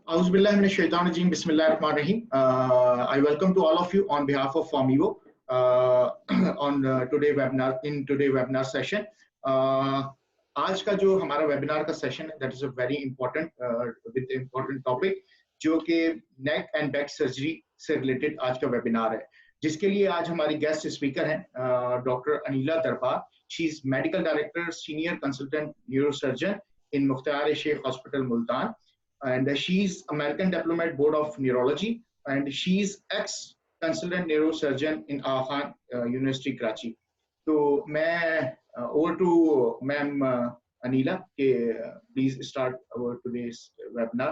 Auzubillahiminash-shaytanir-rajim. Bismillahir-rahmanir-rahim. I welcome to all of you on behalf of Formivo on today webinar session. आज का जो हमारा webinar का session है, that is a very important with important topic, जो कि neck and back surgery से रिलेटेड आज का वेबिनार है, जिसके लिए आज हमारी गेस्ट स्पीकर हैं doctor Anila Darbar. She is medical director senior consultant neurosurgeon in Mukhtar Sheikh hospital Multan, and she's American Diplomat Board of Neurology, and she's ex-consultant neurosurgeon in Aga Khan University Karachi. तो मैं over to ma'am Anila. Please start our today's webinar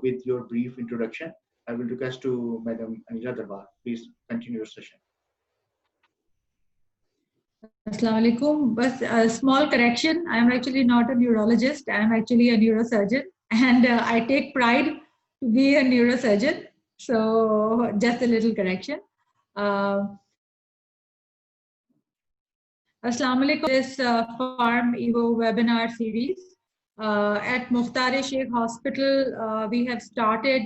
with your brief introduction. I will request to Madam Anila Darbar. Please continue your session. Assalamu alaikum. But a small correction, I am actually not a neurologist. I am actually a neurosurgeon. And I take pride to be a neurosurgeon. So just a little correction. Assalamu alaikum. This Farm Evo webinar series at Mukhtar Sheikh Hospital. We have started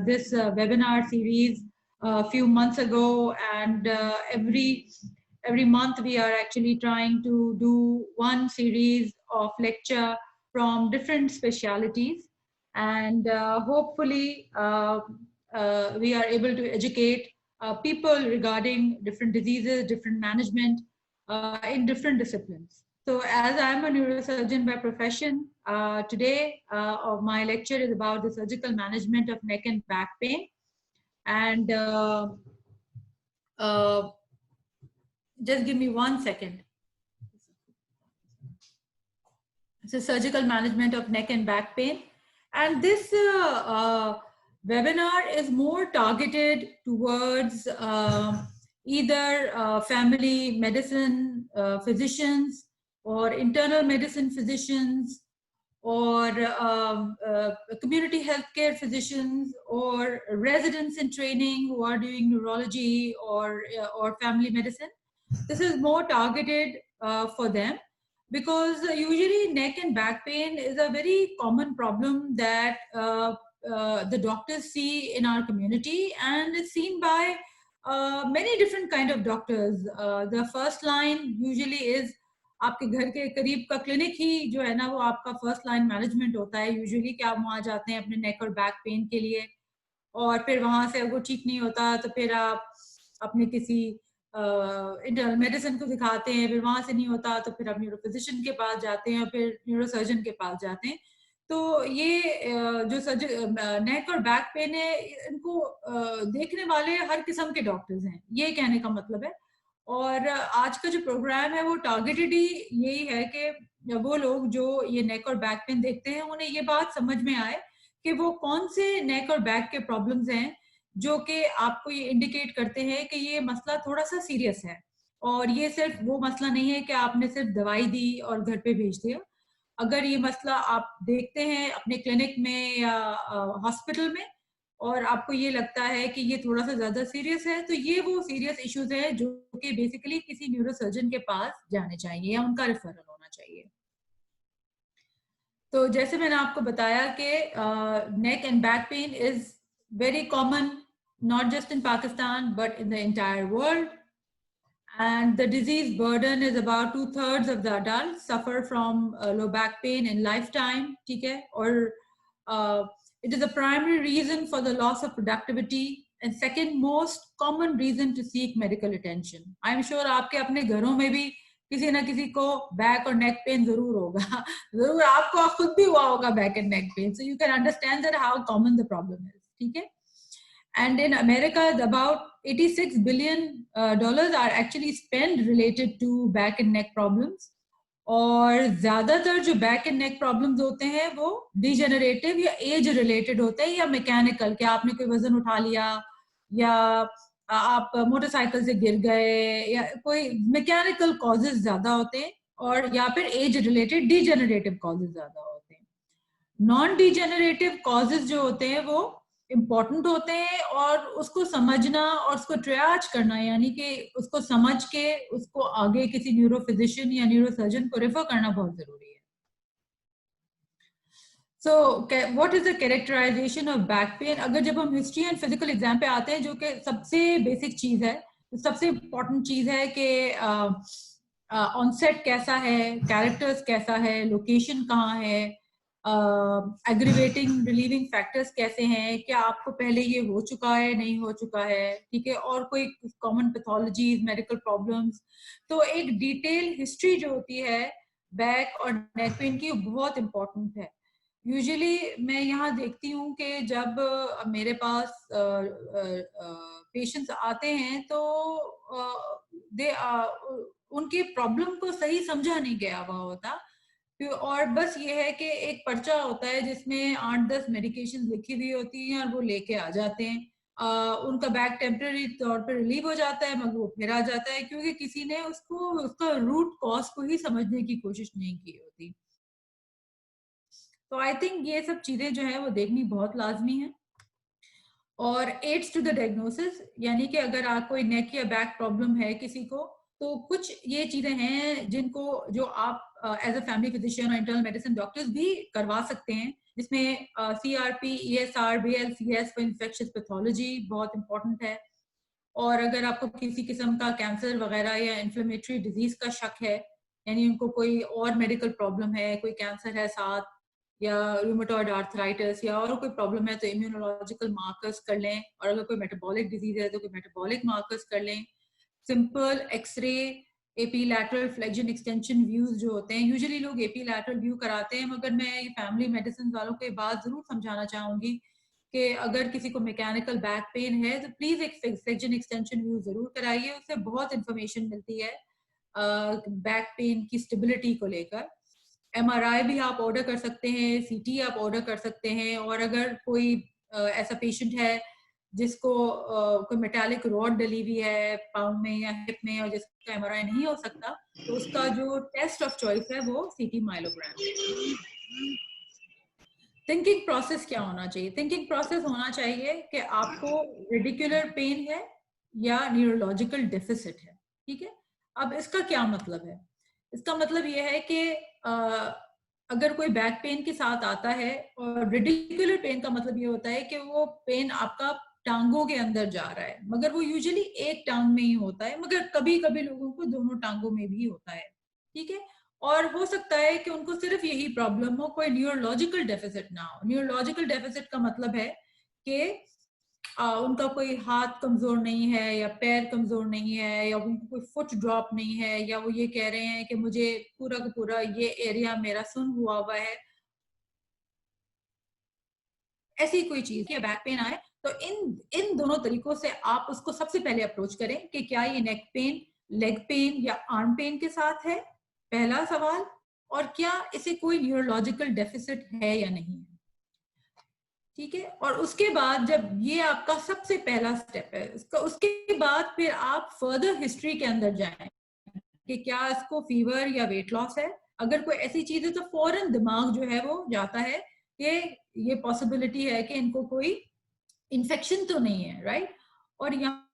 this webinar series a few months ago, and every month we are actually trying to do one series of lecture from different specialities, and hopefully we are able to educate people regarding different diseases, different management in different disciplines. So as I am a neurosurgeon by profession, today my lecture is about the surgical management of neck and back pain. And just give me 1 second. So surgical management of neck and back pain. And this webinar is more targeted towards either family medicine physicians or internal medicine physicians or community healthcare physicians or residents in training who are doing neurology or family medicine. This is more targeted for them, because usually neck and back pain is a very common problem that the doctors see in our community, and it's seen by many different kind of doctors. The first line usually is आपके घर के करीब का clinic ही जो है ना, वो आपका फर्स्ट लाइन मैनेजमेंट होता है यूजुअली, कि आप वहाँ जाते हैं अपने नेक और बैक पेन के लिए, और फिर वहाँ से वो ठीक नहीं होता तो फिर आप अपने किसी इंटरनल मेडिसिन को दिखाते हैं, फिर वहाँ से नहीं होता तो फिर आप न्यूरो फिजिशियन के पास जाते हैं, फिर न्यूरोसर्जन के पास जाते हैं. तो ये जो नेक और बैक पेन है, इनको देखने वाले हर किस्म के डॉक्टर्स हैं, ये कहने का मतलब है. और आज का जो प्रोग्राम है वो टारगेटेड ही यही है कि वो लोग जो ये नेक और बैक पेन देखते हैं, उन्हें ये बात समझ में आए कि वो कौन से नेक और बैक के प्रॉब्लम्स हैं जो कि आपको ये इंडिकेट करते हैं कि ये मसला थोड़ा सा सीरियस है. और ये सिर्फ वो मसला नहीं है कि आपने सिर्फ दवाई दी और घर पे भेज दिया. अगर ये मसला आप देखते हैं अपने क्लिनिक में या हॉस्पिटल में और आपको ये लगता है कि ये थोड़ा सा ज्यादा सीरियस है, तो ये वो सीरियस इश्यूज है जो कि बेसिकली किसी न्यूरोसर्जन के पास जाने चाहिए या उनका रेफरल होना चाहिए. तो जैसे मैंने आपको बताया कि neck and back pain is very common, not just in Pakistan but in the entire world, and the disease burden is about 2/3 of the adults suffer from low back pain in lifetime. ठीक है, और it is a primary reason for the loss of productivity and second most common reason to seek medical attention. I am sure आपके अपने घरों में भी किसी ना किसी को बैक और नेक पेन जरूर होगा, जरूर आपको खुद भी हुआ होगा back and neck pain. So you can understand that how common the problem is. ठीक है. And in America, about $86 billion are actually spent related to back and neck problems. और ज़्यादातर जो बैक एंड नेक प्रॉब्लम्स होते हैं वो degenerative या age related होते हैं या मैकेनिकल, कि आपने कोई वजन उठा लिया या आप मोटरसाइकिल से गिर गए या कोई मैकेनिकल कॉजेज ज़्यादा होते हैं, और या फिर एज रिलेटेड डिजेनरेटिव कॉजेज ज़्यादा होते हैं. नॉन डिजेनरेटिव कॉजेज जो होते हैं वो इम्पॉर्टेंट होते हैं, और उसको समझना और उसको ट्रियाज करना, यानी कि उसको समझ के उसको आगे किसी न्यूरो फिजिशियन या न्यूरोसर्जन को रेफर करना बहुत जरूरी है. So what is the characterization of back pain? अगर जब हम हिस्ट्री एंड फिजिकल एग्जाम पे आते हैं, जो कि सबसे बेसिक चीज है, तो सबसे इम्पोर्टेंट चीज है कि ऑनसेट कैसा है, कैरेक्टर्स कैसा है, लोकेशन कहाँ है, एग्रीवेटिंग रिलीविंग फैक्टर्स कैसे हैं, क्या आपको पहले ये हो चुका है, नहीं हो चुका है, ठीक है, और कोई कॉमन पैथोलॉजीज, मेडिकल प्रॉब्लम्स। तो एक डिटेल हिस्ट्री जो होती है बैक और नेक पेन की, बहुत इंपॉर्टेंट है। यूजुअली मैं यहाँ देखती हूँ कि जब मेरे पास पेशेंट्स आते हैं तो दे उनकी प्रॉब्लम को सही समझा नहीं गया हुआ होता, और बस ये है कि एक पर्चा होता है जिसमें 8-10 मेडिकेशन लिखी हुई होती हैं और वो लेके आ जाते हैं। उनका बैक टेम्पररी तौर पर रिलीव हो जाता है, मगर वो फिर आ जाता है, क्योंकि किसी ने उसका रूट कॉज को ही समझने की कोशिश नहीं की होती। तो आई थिंक ये सब चीजें जो है वो देखनी बहुत लाजमी है। और एड्स टू द डायग्नोसिस, यानी कि अगर आप कोई नेक या बैक प्रॉब्लम है किसी को, तो कुछ ये चीजें हैं जिनको जो आप एज अ फैमिली फिजिशियन और इंटरनल मेडिसिन डॉक्टर्स भी करवा सकते हैं, जिसमें CRP, ESR, BLCS for infectious pathology बहुत इंपॉर्टेंट है। और अगर आपको किसी किस्म का कैंसर वगैरह या इन्फ्लेमेटरी डिजीज का शक है, यानी उनको कोई और मेडिकल प्रॉब्लम है, कोई कैंसर है साथ, या रूमेटॉइड आर्थराइटिस या और कोई प्रॉब्लम है, तो इम्यूनोलॉजिकल मार्कर्स कर लें। और अगर कोई मेटाबॉलिक डिजीज है तो कोई मेटाबॉलिक मार्कर्स कर लें। Simple x ray, AP lateral flexion extension views जो होते हैं, यूजुअली लोग एपी लैटरल व्यू कराते हैं, मगर मैं फैमिली मेडिसिन वालों को ये बात जरूर समझाना चाहूंगी कि अगर किसी को मैकेनिकल बैक पेन है तो प्लीज एक फ्लेक्शन एक्सटेंशन व्यू जरूर कराइए, उससे बहुत इंफॉर्मेशन मिलती है बैक पेन की स्टेबिलिटी को लेकर। MRI भी आप ऑर्डर कर सकते हैं, CT आप ऑर्डर कर सकते हैं। और अगर कोई ऐसा पेशेंट है जिसको कोई मेटालिक रॉड डली हुई है पाँव में या हिप में और जिसका MRI नहीं हो सकता, तो उसका जो टेस्ट ऑफ चॉइस है वो CT माइलोग्राम है। थिंकिंग प्रोसेस क्या होना चाहिए? थिंकिंग प्रोसेस होना चाहिए कि आपको रेडिकुलर पेन है या न्यूरोलॉजिकल डेफिसिट है, ठीक है। अब इसका क्या मतलब है? इसका मतलब यह है कि अगर कोई बैक पेन के साथ आता है, और रेडिकुलर पेन का मतलब ये होता है कि वो पेन आपका टांगों के अंदर जा रहा है, मगर वो यूजुअली एक टांग में ही होता है, मगर कभी कभी लोगों को दोनों टांगों में भी होता है, ठीक है। और हो सकता है कि उनको सिर्फ यही प्रॉब्लम हो, कोई न्यूरोलॉजिकल डेफिसिट ना हो। न्यूरोलॉजिकल डेफिसिट का मतलब है कि उनका कोई हाथ कमजोर नहीं है या पैर कमजोर नहीं है या उनको कोई फुट ड्रॉप नहीं है, या वो ये कह रहे हैं कि मुझे पूरा का पूरा ये एरिया मेरा सुन हुआ है। ऐसी कोई चीज या बैक पेन आए तो इन दोनों तरीकों से आप उसको सबसे पहले अप्रोच करें कि क्या ये नेक पेन, लेग पेन या आर्म पेन के साथ है, पहला सवाल। और क्या इसे कोई न्यूरोलॉजिकल डेफिसिट है या नहीं है, ठीक है। और उसके बाद जब ये आपका सबसे पहला स्टेप है, उसके बाद फिर आप फर्दर हिस्ट्री के अंदर जाएं कि क्या इसको फीवर या वेट लॉस है। अगर कोई ऐसी चीज है तो फौरन दिमाग जो है वो जाता है कि ये पॉसिबिलिटी है कि इनको कोई इन्फेक्शन तो नहीं है, राइट। और यहाँ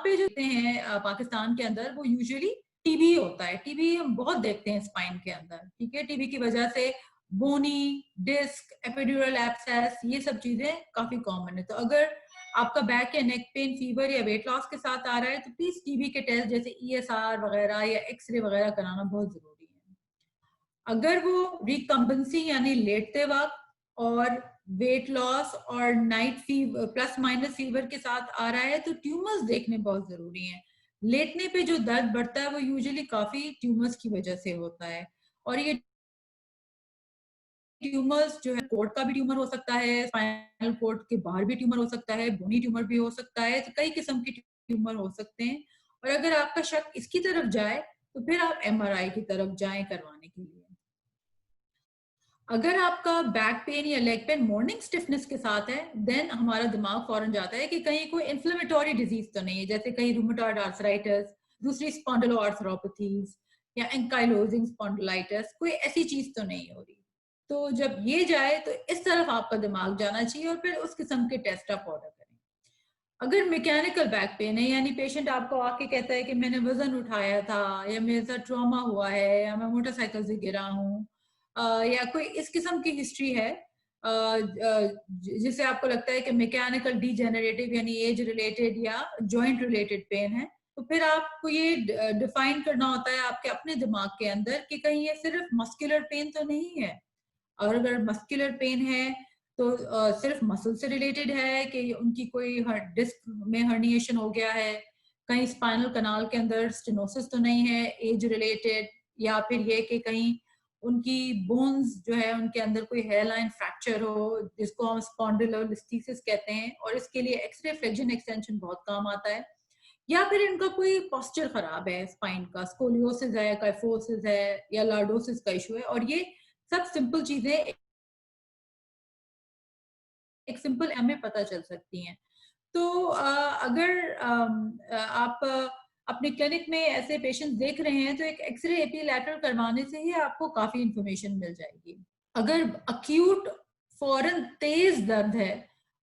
पे जो हैं पाकिस्तान के अंदर, वो यूजुअली टीबी होता है। टीबी हम बहुत देखते हैं स्पाइन के अंदर, ठीक है। टीबी की वजह से बोनी डिस्क, एपिड्यूरल एब्सेस, ये सब चीजें काफी कॉमन है। तो अगर आपका बैक या नेक पेन फीवर या वेट लॉस के साथ आ रहा है तो प्लीज टीबी के टेस्ट जैसे ESR वगैरह या एक्सरे वगैरह कराना बहुत जरूरी है। अगर वो रिकम्बेंसी यानी लेटते वक्त और वेट लॉस और night fever plus minus fever के साथ आ रहा है तो ट्यूमर्स देखने बहुत जरूरी हैं। लेटने पे जो दर्द बढ़ता है वो यूजुअली काफी ट्यूमर्स की वजह से होता है। और ये ट्यूमर्स जो है, कोर्ट का भी ट्यूमर हो सकता है, स्पाइनल कोर्ड के बाहर भी ट्यूमर हो सकता है, बोनी ट्यूमर भी हो सकता है, तो कई किस्म के ट्यूमर हो सकते हैं। और अगर आपका शक इसकी तरफ जाए तो फिर आप MRI की तरफ जाएं करवाने के लिए। अगर आपका बैक पेन या लेग पेन मॉर्निंग स्टिफनेस के साथ है, देन हमारा दिमाग फौरन जाता है कि कहीं कोई इन्फ्लेमेटरी डिजीज तो नहीं है, जैसे कहीं रूमेटॉइड आर्थराइटिस, दूसरी स्पॉन्डिलोआर्थरोपैथीज या एंकाइलोजिंग स्पॉन्डिलाइटिस, कोई ऐसी चीज तो नहीं हो रही। तो जब ये जाए तो इस तरफ आपका दिमाग जाना चाहिए और फिर उस किस्म के टेस्ट आप ऑर्डर करें। अगर मैकेनिकल बैक पेन है, यानी पेशेंट आपको आके कहता है कि मैंने वजन उठाया था या मेरे साथ ट्रॉमा हुआ है या मैं मोटरसाइकिल से गिरा हूँ या कोई इस किस्म की हिस्ट्री है जिससे आपको लगता है कि मैकेनिकल डीजेनरेटिव यानी एज रिलेटेड या जॉइंट रिलेटेड पेन है, तो फिर आपको ये डिफाइन करना होता है आपके अपने दिमाग के अंदर कि कहीं ये सिर्फ मस्कुलर पेन तो नहीं है। और अगर मस्कुलर पेन है तो सिर्फ मसल से रिलेटेड है कि उनकी कोई डिस्क में हर्निएशन हो गया है, कहीं स्पाइनल कनाल के अंदर स्टेनोसिस तो नहीं है एज रिलेटेड, या फिर ये कि कहीं उनकी बोन्स जो है उनके अंदर कोई हेयरलाइन फ्रैक्चर हो जिसको हम स्पॉन्डिलोलिस्थेसिस कहते हैं, और इसके लिए एक्सरे फ्लेक्शन एक्सटेंशन बहुत काम आता है। या फिर इनका कोई पोस्चर खराब है, स्पाइन का स्कोलियोसिस है, काइफोसिस है या लॉर्डोसिस का इशू है, और ये सब सिंपल चीजें एक सिंपल में पता चल सकती हैं। तो अगर आप अपने क्लिनिक में ऐसे पेशेंट देख रहे हैं तो एक एक्सरे एपीलैटरल करवाने से ही आपको काफी इंफॉर्मेशन मिल जाएगी। अगर अक्यूट फौरन तेज दर्द है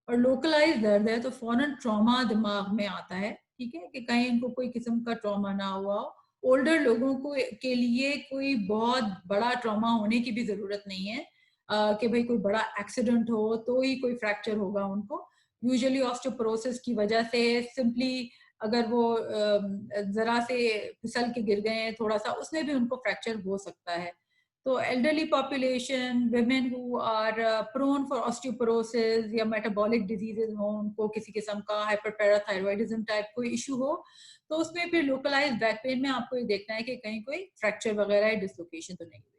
और लोकलाइज दर्द है तो फौरन ट्रॉमा दिमाग में आता है, ठीक है, कि कहीं इनको कोई किस्म का ट्रॉमा ना हुआ हो। ओल्डर लोगों को के लिए कोई बहुत बड़ा ट्रॉमा होने की भी जरूरत नहीं है कि भाई कोई बड़ा एक्सीडेंट हो तो ही कोई फ्रैक्चर होगा उनको। यूजुअली ऑस्टियोपोरोसिस की वजह से सिंपली अगर वो जरा से फिसल के गिर गए हैं थोड़ा सा, उसमें भी उनको फ्रैक्चर हो सकता है। तो elderly population, women who are prone for osteoporosis या मेटाबॉलिक डिजीजेस हो, उनको किसी किस्म का हाइपरपैराथायरॉयडिज्म टाइप कोई इशू हो, तो उसमें फिर लोकलाइज्ड बैक पेन में आपको ये देखना है कि कहीं कोई फ्रैक्चर वगैरह या डिसलोकेशन तो नहीं हुई।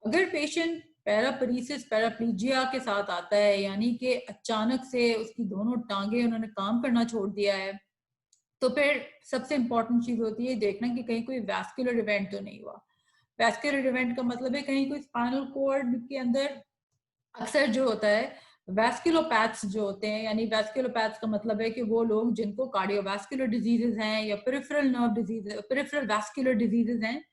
अगर पेशेंट पैरापरीसिस पैराप्लीजिया के साथ आता है, यानी कि अचानक से उसकी दोनों टांगे उन्होंने काम करना छोड़ दिया है, तो फिर सबसे इंपॉर्टेंट चीज होती है देखना कि कहीं कोई वैस्कुलर इवेंट तो नहीं हुआ। वैस्कुलर इवेंट का मतलब है कहीं कोई स्पाइनल कॉर्ड के अंदर अक्सर जो होता है वैस्कुलोपैथ्स जो होते हैं, यानी वैस्कुलोपैथ्स का मतलब है कि वो लोग जिनको कार्डियोवैस्कुलर डिजीजेस हैं या peripheral nerve disease, peripheral vascular diseases हैं,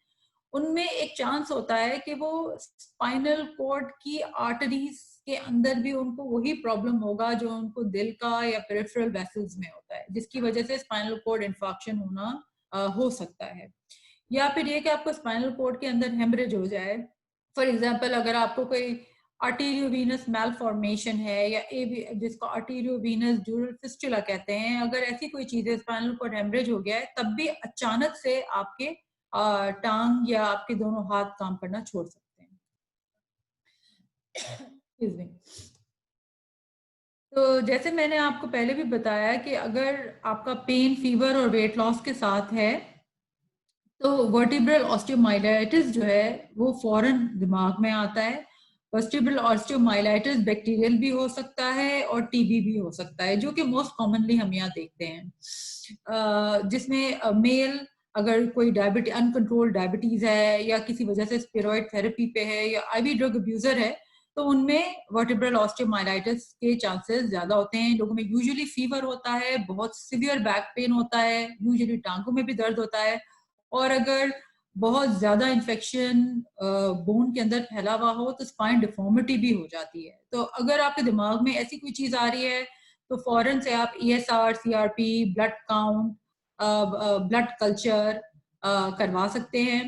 उनमें एक चांस होता है कि वो स्पाइनल कॉर्ड की आर्टरीज के अंदर भी उनको वही प्रॉब्लम होगा जो उनको दिल का या पेरिफेरल वेसल्स में होता है, जिसकी वजह से स्पाइनल कॉर्ड इन्फेक्शन होना हो सकता है। या फिर ये कि आपको स्पाइनल कॉर्ड के अंदर हेमरेज हो जाए। फॉर एग्जांपल अगर आपको कोई आर्टीरियोवीनस मैलफॉर्मेशन है या जिसको आर्टीरियोवीनस ड्यूरल फिस्टुला कहते हैं, अगर ऐसी कोई चीजें स्पाइनल कॉर्ड हेमरेज हो गया है, तब भी अचानक से आपके टांग या आपके दोनों हाथ काम करना छोड़ सकते हैं। तो जैसे मैंने आपको पहले भी बताया कि अगर आपका पेन, फीवर और वेट लॉस के साथ है तो वर्टिब्रल ऑस्टियोमाइलाइटिस जो है वो फौरन दिमाग में आता है। वर्टिब्रल ऑस्टियोमाइलाइटिस बैक्टीरियल भी हो सकता है और टीबी भी हो सकता है, जो कि मोस्ट कॉमनली हम यहाँ देखते हैं, जिसमें मेल अगर कोई डायबिटीज, अनकंट्रोल्ड डायबिटीज है या किसी वजह से स्टेरॉइड थेरेपी पे है या आईवी ड्रग अब्यूजर है, तो उनमें वर्टिब्रल ऑस्टियोमाइलाइटिस के चांसेस ज्यादा होते हैं। लोगों में यूजुअली फीवर होता है, बहुत सीवियर बैक पेन होता है, यूजुअली टांगों में भी दर्द होता है, और अगर बहुत ज्यादा इन्फेक्शन बोन के अंदर फैला हुआ हो तो स्पाइन डिफॉर्मिटी भी हो जाती है। तो अगर आपके दिमाग में ऐसी कोई चीज आ रही है तो फौरन से आप ESR, CRP, blood count, blood culture करवा सकते हैं।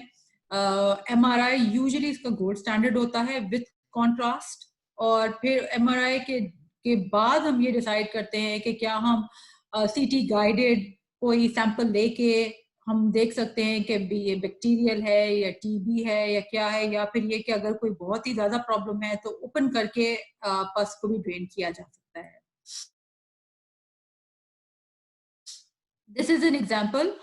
MRI यूजुअली इसका गोल्ड स्टैंडर्ड होता है विथ कॉन्ट्रास्ट, और फिर MRI के बाद हम ये डिसाइड करते हैं कि क्या हम CT गाइडेड कोई सैंपल लेके हम देख सकते हैं कि ये बैक्टीरियल है या टीबी है या क्या है, या फिर ये कि अगर कोई बहुत ही ज्यादा प्रॉब्लम है तो ओपन करके पस को भी ड्रेन किया जा सकता है। दिस इज एन एग्जाम्पल,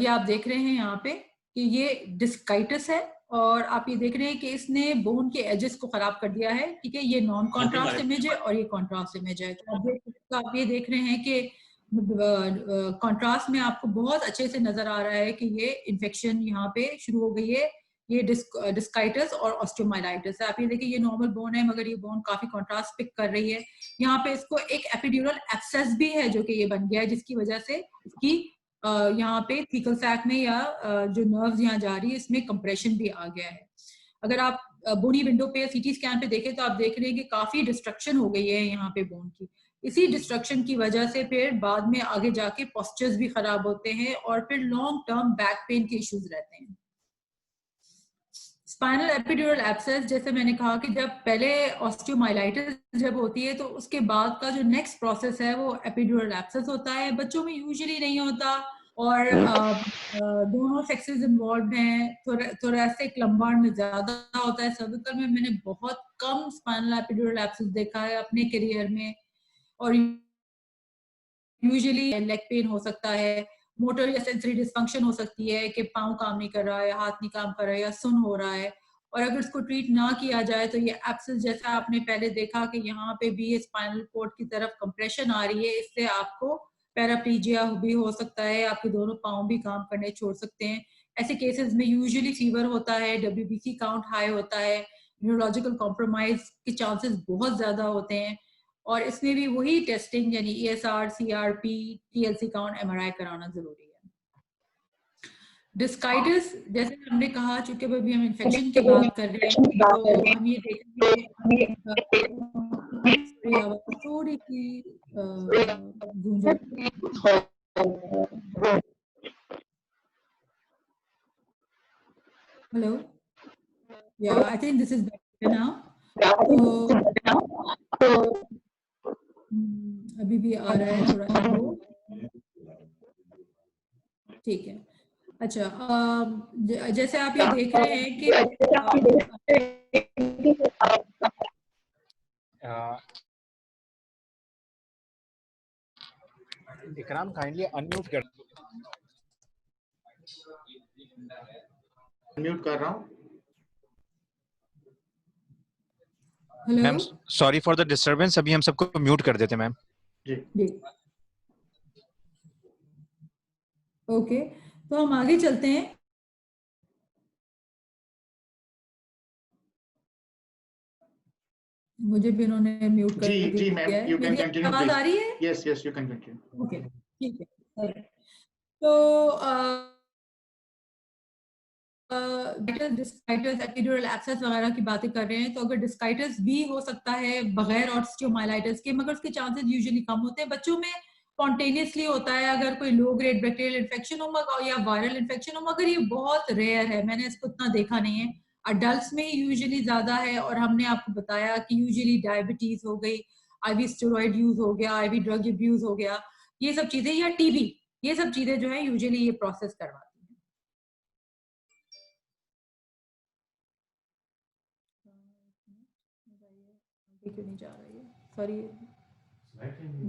ये आप देख रहे हैं यहाँ पे कि ये डिस्काइटिस है, और आप ये देख रहे हैं कि इसने बोन के एजेस को खराब कर दिया है, ठीक है। ये नॉन कॉन्ट्रास्ट इमेज है और ये कॉन्ट्रास्ट इमेज है। तो आप ये देख रहे हैं कि कॉन्ट्रास्ट में आपको बहुत अच्छे से नजर आ रहा है कि ये इन्फेक्शन यहाँ पे शुरू हो गई है, ये डिस्काइटिस और ऑस्टियोमाइलाइटिस है। आप ये देखिए ये नॉर्मल बोन है मगर ये बोन काफी कॉन्ट्रास्ट पिक कर रही है। यहाँ पे इसको एक एपिड्यूरल एब्सेस भी है जो कि ये बन गया है, जिसकी वजह से इसकी यहाँ पे थीकल सैक में या जो नर्व्स यहाँ जा रही है इसमें कंप्रेशन भी आ गया है। अगर आप बोनी विंडो पे CT स्कैन पे देखें तो आप देख रहे हैं कि काफी डिस्ट्रक्शन हो गई है यहाँ पे बोन की। इसी डिस्ट्रक्शन की वजह से फिर बाद में आगे जाके पोस्चर्स भी खराब होते हैं और फिर लॉन्ग टर्म बैक पेन के इश्यूज रहते हैं। स्पाइनल एपिड्यूरल एब्सेस, जैसे मैंने कहा कि जब पहले ऑस्टियोमाइलाइटिस जब होती है तो उसके बाद का जो नेक्स्ट प्रोसेस है वो एपिड्यूरल एब्सेस होता है। बच्चों में यूजुअली नहीं होता और दोनों सेक्सेस इन्वॉल्व हैं। थोरैसिक लंबार में ज्यादा होता है, सर्विकल में मैंने बहुत कम स्पाइनल एपिड्यूरल एब्सेस देखा है अपने करियर में। और यूजुअली लेग पेन हो सकता है, मोटर या सेंसरी डिस्फंक्शन हो सकती है कि पाँव काम नहीं कर रहा है, हाथ नहीं काम कर रहा है या सुन हो रहा है। और अगर इसको ट्रीट ना किया जाए तो ये एब्सेस, जैसा आपने पहले देखा कि यहाँ पे भी स्पाइनल कॉर्ड की तरफ कंप्रेशन आ रही है, इससे आपको पैराप्लीजिया भी हो सकता है, आपके दोनों पाँव भी काम करने छोड़ सकते हैं। ऐसे केसेस में यूजुअली फीवर होता है, WBC काउंट हाई होता है, न्यूरोलॉजिकल कॉम्प्रोमाइज के चांसेस बहुत ज्यादा होते हैं। और इसमें भी वही टेस्टिंग यानी ESR, CRP, TLC count, MRI कराना जरूरी है। डिस्काइटिस, जैसे हमने कहा, चूंकि अभी हम इन्फेक्शन की बात कर रहे हैं तो हम ये देखेंगे थोड़ी सी गूंज। हेलो, या I think this is better now. अभी भी आ रहा है थोड़ा इको, ठीक है। अच्छा, जैसे आप ये देख रहे हैं कि इकराम काइंडली अनम्यूट कर। अनम्यूट कर रहा हूँ। Ma'am sorry for the disturbance, अभी हम सबको म्यूट कर देते मैम। जी ओके, तो हम आगे चलते हैं। मुझे भी उन्होंने म्यूट कर दिया है। जी मैम, यू कैन कंटिन्यू। आवाज आ रही है? Yes you can continue. Okay, ठीक है। तो डिस्काइटिस, एपिड्यूरल एब्सेस वगैरह की बातें कर रहे हैं, तो अगर डिस्काइटिस भी हो सकता है बगैर ऑस्टियोमाइलाइटिस के, मगर उसके चांसेस यूजुअली कम होते हैं। बच्चों में स्पॉन्टेनियसली होता है अगर कोई लो ग्रेड बैक्टीरियल इन्फेक्शन हो या वायरल इन्फेक्शन हो, मगर ये बहुत रेयर है, मैंने इसको इतना देखा नहीं है। अडल्ट्स में यूजुअली ज्यादा है, और हमने आपको बताया कि यूजुअली डायबिटीज हो गई, IV स्टेरॉइड यूज हो गया, IV ड्रग अब्यूज हो गया, ये सब चीजें, या TB, ये सब चीजें जो है यूजुअली ये प्रोसेस करवाती है। क्यों नहीं जा रही है, सॉरी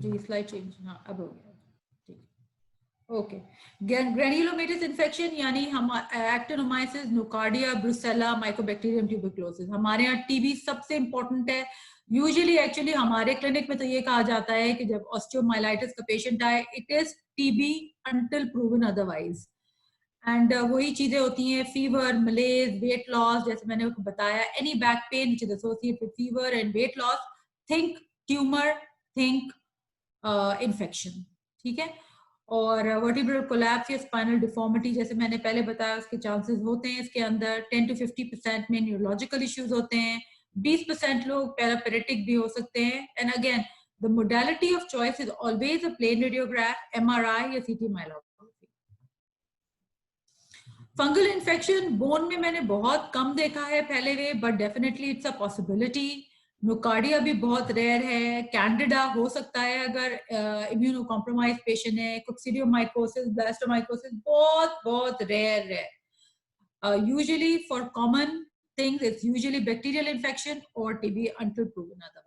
जी, स्लाइड चेंज, हाँ अब हो गया, ठीक। ओके, ग्रेन्युलोमेटस इन्फेक्शन यानी हम actinomyces, nocardia, Brucella, Mycobacterium tuberculosis, हमारे यहाँ TB सबसे इंपॉर्टेंट है। यूजुअली एक्चुअली हमारे क्लिनिक में तो ये कहा जाता है कि जब ऑस्टियोमाइलाइटिस का पेशेंट आए, it is TB until proven otherwise. And वही चीजें होती हैं, फीवर, मलेज, वेट लॉस, जैसे मैंने आपको बताया, any back pain which is associated with fever and weight loss, think tumour, think infection, ठीक है। और वर्टिब्रल कोलैप्स या स्पाइनल डिफॉर्मिटी, जैसे मैंने पहले बताया, उसके चांसेस होते हैं इसके अंदर 10 to 50% में न्यूरोलॉजिकल इश्यूज होते हैं, 20% लोग पैरापेरेटिक भी हो सकते हैं। And again the modality of choice is always a plain radiograph, MRI या CT myelography. Fungal infection bone में मैंने बहुत कम देखा है पहले वे, but definitely it's a possibility. Nocardia भी बहुत रेयर है। कैंडिडा हो सकता है अगर इम्यूनो कॉम्प्रोमाइज पेशेंट है। कोक्सीडियोमाइकोसिस, ब्लास्टोमाइकोसिस बहुत बहुत रेयर है। Usually for common things it's usually bacterial infection और TB अंटिल प्रूवन अदरवाइज।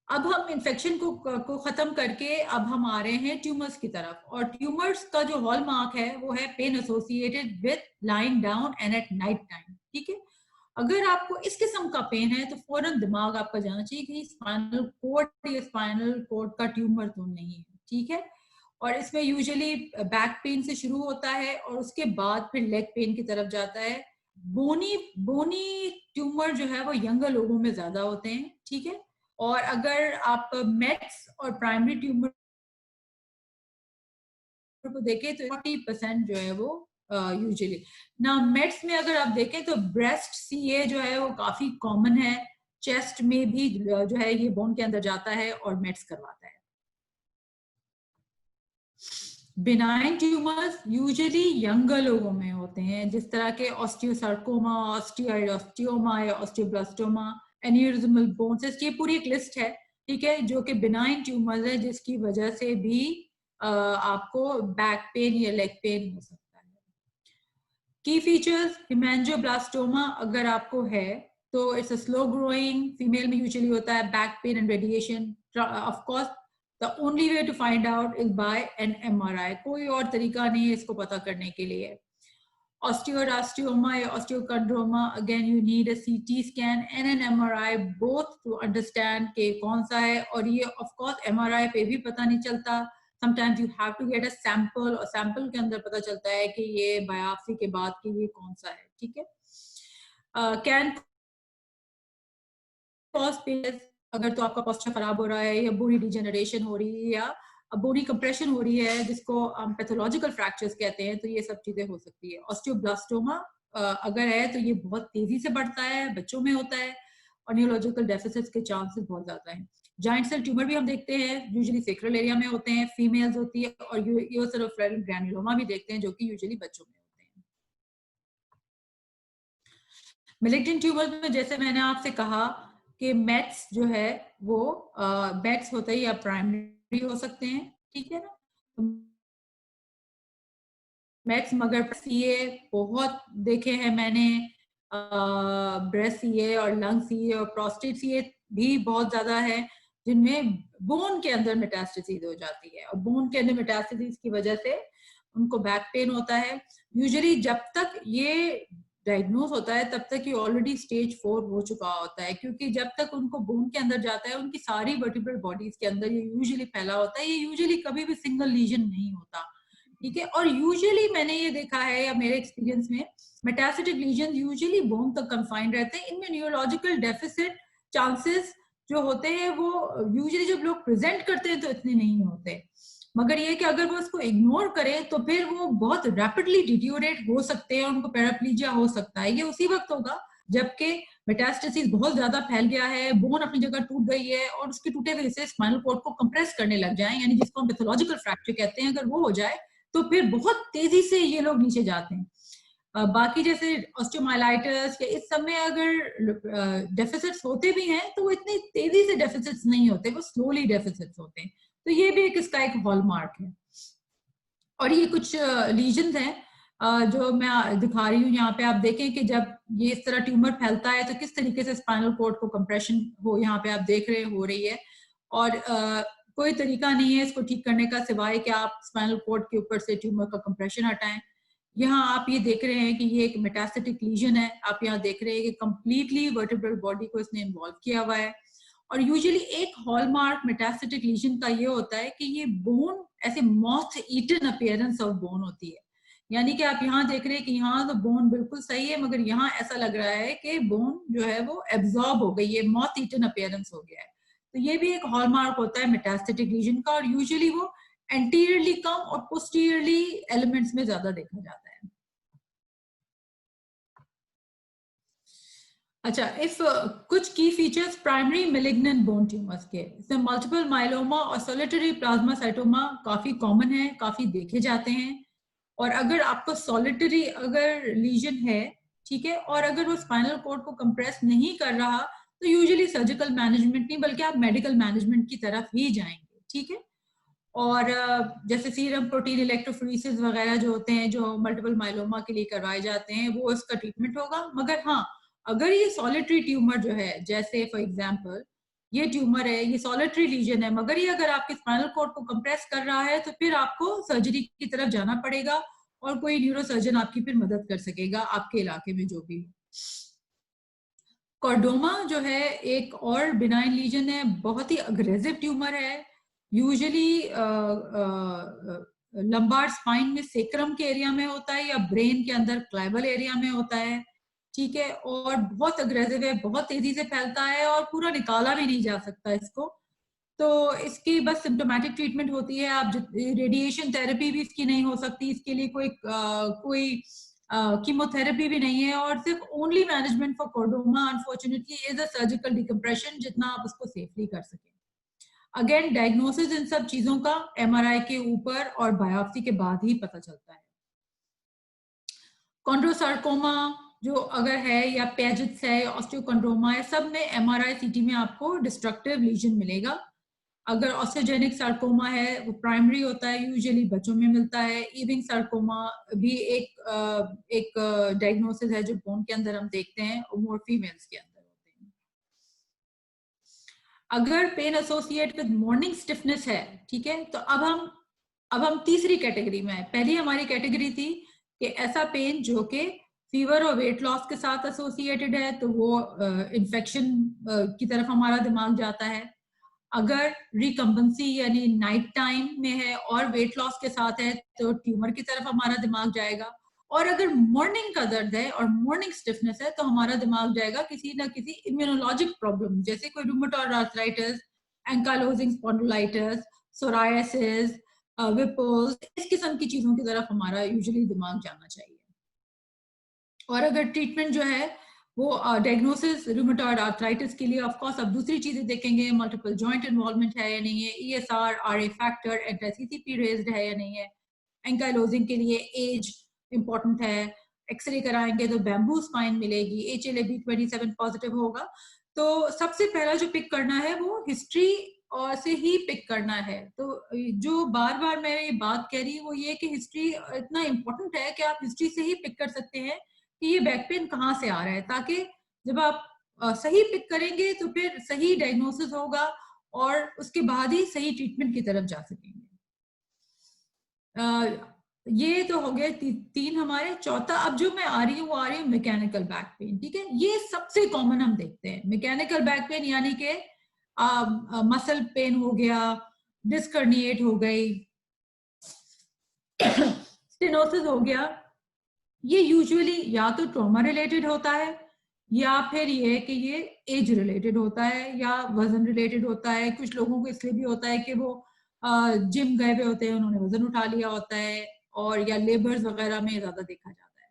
अब हम इन्फेक्शन को खत्म करके अब हम आ रहे हैं ट्यूमर्स की तरफ, और ट्यूमर्स का जो हॉलमार्क है वो है pen associated with lying down and at night time, ठीक है। अगर आपको इस किस्म का पेन है तो फौरन दिमाग आपका जाना चाहिए कि स्पाइनल कॉर्ड या स्पाइनल कॉर्ड का ट्यूमर तो नहीं है, ठीक है। और इसमें यूजुअली बैक पेन से शुरू होता है और उसके बाद फिर लेग पेन की तरफ जाता है। बोनी ट्यूमर जो है वो यंगर लोगों में ज्यादा होते हैं, ठीक है। और अगर आप मेट्स और प्राइमरी ट्यूमर को देखें तो 40% जो है वो यूजुअली ना। मेट्स में अगर आप देखें तो ब्रेस्ट CA जो है वो काफी कॉमन है, चेस्ट में भी जो है ये बोन के अंदर जाता है और मेट्स करवाता है। बिनाइन ट्यूमर्स यूजुअली यंगर लोगों में होते हैं, जिस तरह के ऑस्टियोसार्कोमा, ऑस्टियोमा या ऑस्टियोब्लास्टोमा, एन्यूरिज्मल बोन सिस्ट, ये पूरी एक लिस्ट है, ठीक है, जो कि बिनाइन ट्यूमर्स है, जिसकी वजह से भी आपको बैक पेन या लेग पेन हो सकता है। की फीचर्स, हेमेंजियोब्लास्टोमा अगर आपको है तो it's a slow growing, female में यूजुअली होता है, back pain and radiation. Of course the only way to find out is by an MRI, कोई और तरीका नहीं है इसको पता करने के लिए। Osteoblastoma या osteochondroma, again you need a CT scan and an MRI both to understand कि कौन सा है, और ये of course MRI पे भी पता नहीं चलता, sometimes you have to get a sample, और sample के अंदर पता चलता है कि ये biopsy के बाद कि ये कौन सा है, ठीक है। Can cause pain अगर तो आपका posture खराब हो रहा है या bony degeneration हो रही है या बोनी कंप्रेशन हो रही है, जिसको हम पैथोलॉजिकल फ्रैक्चर्स कहते हैं, तो ये सब चीजें हो सकती है। ऑस्टियोब्लास्टोमा अगर है तो ये बहुत तेजी से बढ़ता है, बच्चों में होता है, और न्यूरोलॉजिकल डेफिसिट्स के चांसेस बहुत ज्यादा हैं। जाइंट सेल ट्यूमर भी हम देखते हैं, यूजुअली सेक्रल एरिया में होते हैं, फीमेल्स होती है, और यूरोसेरोफ्रेल ग्रैन्युलोमा भी देखते हैं, जो कि यूजुअली बच्चों में होते हैं। मैलिग्नेंट ट्यूमर में जैसे मैंने आपसे कहा कि मेट्स जो है वो मेट्स होते हैं या प्राइमरी हो सकते हैं, ठीक है ना। मेट्स मगर सीए बहुत देखे हैं मैंने, ब्रेस्ट सीए और लंग सीए और प्रोस्टेट सीए भी बहुत ज्यादा है, जिनमें बोन के अंदर मेटास्टेसिस हो जाती है, और बोन के अंदर मेटास्टेसिस की वजह से उनको बैक पेन होता है। यूजुअली जब तक ये डायग्नोज होता है तब तक ये ऑलरेडी स्टेज 4 हो चुका होता है, क्योंकि जब तक उनको बोन के अंदर जाता है, उनकी सारी वर्टिब्रल बॉडीज के अंदर ये यूजुअली फैला होता है, ये यूजुअली कभी भी सिंगल लीजन नहीं होता, ठीक है। और यूजुअली मैंने ये देखा है, या मेरे एक्सपीरियंस में मेटास्टेटिक लीजन यूजुअली बोन तक कन्फाइंड रहते हैं। इनमें न्यूरोलॉजिकल डेफिसिट चांसेस जो होते हैं वो यूजुअली जब लोग प्रेजेंट करते हैं तो इतने नहीं होते, मगर ये कि अगर वो उसको इग्नोर करें तो फिर वो बहुत रैपिडली डिटियोरेट हो सकते हैं, उनको पैराप्लीजिया हो सकता है। ये उसी वक्त होगा जबकि मेटास्टेसिस बहुत ज्यादा फैल गया है, बोन अपनी जगह टूट गई है, और उसके टूटे हुए हिस्से स्पाइनल कॉर्ड को कंप्रेस करने लग जाए, यानी जिसको हम पैथोलॉजिकल फ्रैक्चर कहते हैं, अगर वो हो जाए तो फिर बहुत तेजी से ये लोग नीचे जाते हैं। बाकी जैसे ऑस्टियोमाइलाइटिस या इस सब में अगर डेफिसिट्स होते भी हैं तो वो इतनी तेजी से डेफिसिट्स नहीं होते, वो स्लोली डेफिसिट्स होते हैं, तो ये भी इसका एक हॉलमार्क है। और ये कुछ लीजन्स हैं जो मैं दिखा रही हूँ यहाँ पे, आप देखें कि जब ये इस तरह ट्यूमर फैलता है तो किस तरीके से स्पाइनल कॉर्ड को कंप्रेशन हो, यहाँ पे आप देख रहे हो रही है, और कोई तरीका नहीं है इसको ठीक करने का सिवाय कि आप स्पाइनल कॉर्ड के ऊपर से ट्यूमर का कंप्रेशन हटाएं। यहाँ आप ये देख रहे हैं कि ये एक मेटास्टेटिक लीजन है, आप यहाँ देख रहे हैं कि कंप्लीटली वर्टिब्रल बॉडी को इसने इन्वॉल्व किया हुआ है। और यूजुअली एक हॉलमार्क मेटास्टेटिक लीजन का ये होता है कि ये बोन ऐसे moth eaten appearance of bone होती है, यानी कि आप यहाँ देख रहे हैं कि यहाँ तो बोन बिल्कुल सही है, मगर यहाँ ऐसा लग रहा है कि बोन जो है वो एब्जॉर्ब हो गई है, मॉथ ईटन अपीयरेंस हो गया है। तो ये भी एक हॉलमार्क होता है मेटास्टेटिक लीजन का, और यूजुअली वो एंटीरियरली कम और पोस्टीरियरली एलिमेंट्स में ज्यादा देखा जाता है। अच्छा, इफ कुछ की features primary malignant bone tumours के, इसमें मल्टीपल माइलोमा और सॉलिटरी प्लाज्मासाइटोमा काफी कॉमन है, काफी देखे जाते हैं। और अगर आपको सॉलिटरी अगर लीजन है, ठीक है, और अगर वो स्पाइनल कॉर्ड को कंप्रेस नहीं कर रहा, तो यूजुअली सर्जिकल मैनेजमेंट नहीं बल्कि आप मेडिकल मैनेजमेंट की तरफ ही जाएंगे, ठीक है। और जैसे सीरम प्रोटीन इलेक्ट्रोफोरेसिस वगैरह जो होते हैं, जो मल्टीपल माइलोमा के लिए करवाए जाते हैं, वो इसका ट्रीटमेंट होगा। मगर हाँ, अगर ये सॉलिटरी ट्यूमर जो है, जैसे फॉर एग्जांपल ये ट्यूमर है, ये सॉलिटरी लीजन है, मगर ये अगर आपके स्पाइनल कॉर्ड को कंप्रेस कर रहा है, तो फिर आपको सर्जरी की तरफ जाना पड़ेगा, और कोई न्यूरोसर्जन आपकी फिर मदद कर सकेगा आपके इलाके में जो भी हो। कॉर्डोमा जो है एक और बिनाइन लीजन है, बहुत ही अग्रेसिव ट्यूमर है, यूजुअली लंबार स्पाइन में सेक्रम के एरिया में होता है, या ब्रेन के अंदर क्लाइवल एरिया में होता है, ठीक है, और बहुत अग्रेसिव है, बहुत तेजी से फैलता है, और पूरा निकाला भी नहीं जा सकता इसको। तो इसकी बस सिम्टोमेटिक ट्रीटमेंट होती है, आप रेडिएशन थेरेपी भी इसकी नहीं हो सकती, इसके लिए कोई कीमोथेरेपी भी नहीं है, और सिर्फ only management for chordoma unfortunately is a surgical decompression, जितना आप उसको सेफली कर सकें। अगेन डायग्नोसिस इन सब चीजों का MRI के ऊपर और बायोप्सी के बाद ही पता चलता है। कॉन्ड्रोसार्कोमा जो अगर है, या पेजिट्स है, ऑस्टियोकॉन्ड्रोमा है, सब में MRI CT में आपको डिस्ट्रक्टिव लीजन मिलेगा। अगर ऑस्टियोजेनिक सार्कोमा है वो प्राइमरी होता है, यूजुअली बच्चों में मिलता है। इविंग सार्कोमा भी एक डायग्नोसिस है जो बोन के अंदर हम देखते हैं, और मोर फीमेल्स के अंदर होते हैं। अगर pain associate with morning stiffness है, ठीक है, तो अब हम तीसरी कैटेगरी में है। पहली हमारी कैटेगरी थी कि ऐसा पेन जो कि फीवर और वेट लॉस के साथ एसोसिएटेड है, तो वो इन्फेक्शन की तरफ हमारा दिमाग जाता है। अगर रिकम्बेंसी यानी नाइट टाइम में है और वेट लॉस के साथ है, तो ट्यूमर की तरफ हमारा दिमाग जाएगा। और अगर मॉर्निंग का दर्द है और मॉर्निंग स्टिफनेस है, तो हमारा दिमाग जाएगा किसी ना किसी इम्यूनोलॉजिक प्रॉब्लम, जैसे कोई rheumatoid arthritis, ankylosing spondylitis, psoriasis, Whipple's, इस किस्म की चीजों की तरफ हमारा यूजुअली दिमाग जाना चाहिए। और अगर ट्रीटमेंट जो है वो डायग्नोसिस रूमेटॉइड आर्थराइटिस के लिए ऑफ कोर्स अब दूसरी चीजें देखेंगे, मल्टीपल जॉइंट इन्वॉल्वमेंट है या नहीं है, ESR, RA फैक्टर, एंटी-CCP रेज्ड है या नहीं है। एंकाइलोजिंग के लिए एज इंपॉर्टेंट है, एक्सरे कराएंगे तो बैम्बू स्पाइन मिलेगी, HLA-B27 पॉजिटिव होगा। तो सबसे पहला जो पिक करना है वो हिस्ट्री और से ही पिक करना है। तो जो बार बार मैं ये बात कह रही हूँ वो ये कि हिस्ट्री इतना इम्पोर्टेंट है कि आप हिस्ट्री से ही पिक कर सकते हैं कि ये बैक पेन कहाँ से आ रहा है, ताकि जब आप सही पिक करेंगे तो फिर सही डायग्नोसिस होगा और उसके बाद ही सही ट्रीटमेंट की तरफ जा सकेंगे। ये तो हो गए तीन हमारे। चौथा अब जो मैं आ रही हूँ मैकेनिकल बैक पेन, ठीक है। ये सबसे कॉमन हम देखते हैं मैकेनिकल बैक पेन, यानी कि मसल पेन हो गया, डिस्क हर्निएट हो गई, स्टेनोसिस हो गया। ये यूजुअली या तो ट्रॉमा रिलेटेड होता है, या फिर ये कि ये एज रिलेटेड होता है, या वजन रिलेटेड होता है। कुछ लोगों को इसलिए भी होता है कि वो जिम गए हुए होते हैं, उन्होंने वजन उठा लिया होता है, और या लेबर्स वगैरह में ज्यादा देखा जाता है।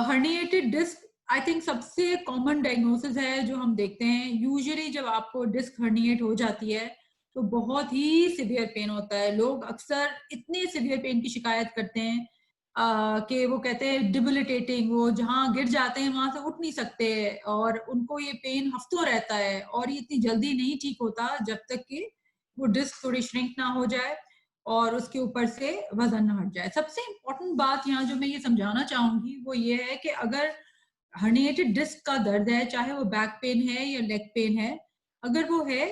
हर्निएटेड डिस्क आई थिंक सबसे कॉमन डायग्नोसिस है जो हम देखते हैं। यूजुअली जब आपको डिस्क हर्निएट हो जाती है तो बहुत ही सिवियर पेन होता है। लोग अक्सर इतने सिवियर पेन की शिकायत करते हैं कि वो कहते हैं डिबिलिटेटिंग, वो जहाँ गिर जाते हैं वहां से उठ नहीं सकते, और उनको ये पेन हफ्तों रहता है, और ये इतनी जल्दी नहीं ठीक होता जब तक कि वो डिस्क थोड़ी श्रिंक ना हो जाए और उसके ऊपर से वजन ना हट जाए। सबसे इम्पोर्टेंट बात यहाँ जो मैं ये समझाना चाहूंगी वो ये है कि अगर हर्निएटेड डिस्क का दर्द है, चाहे वो बैक पेन है या लेग पेन है, अगर वो है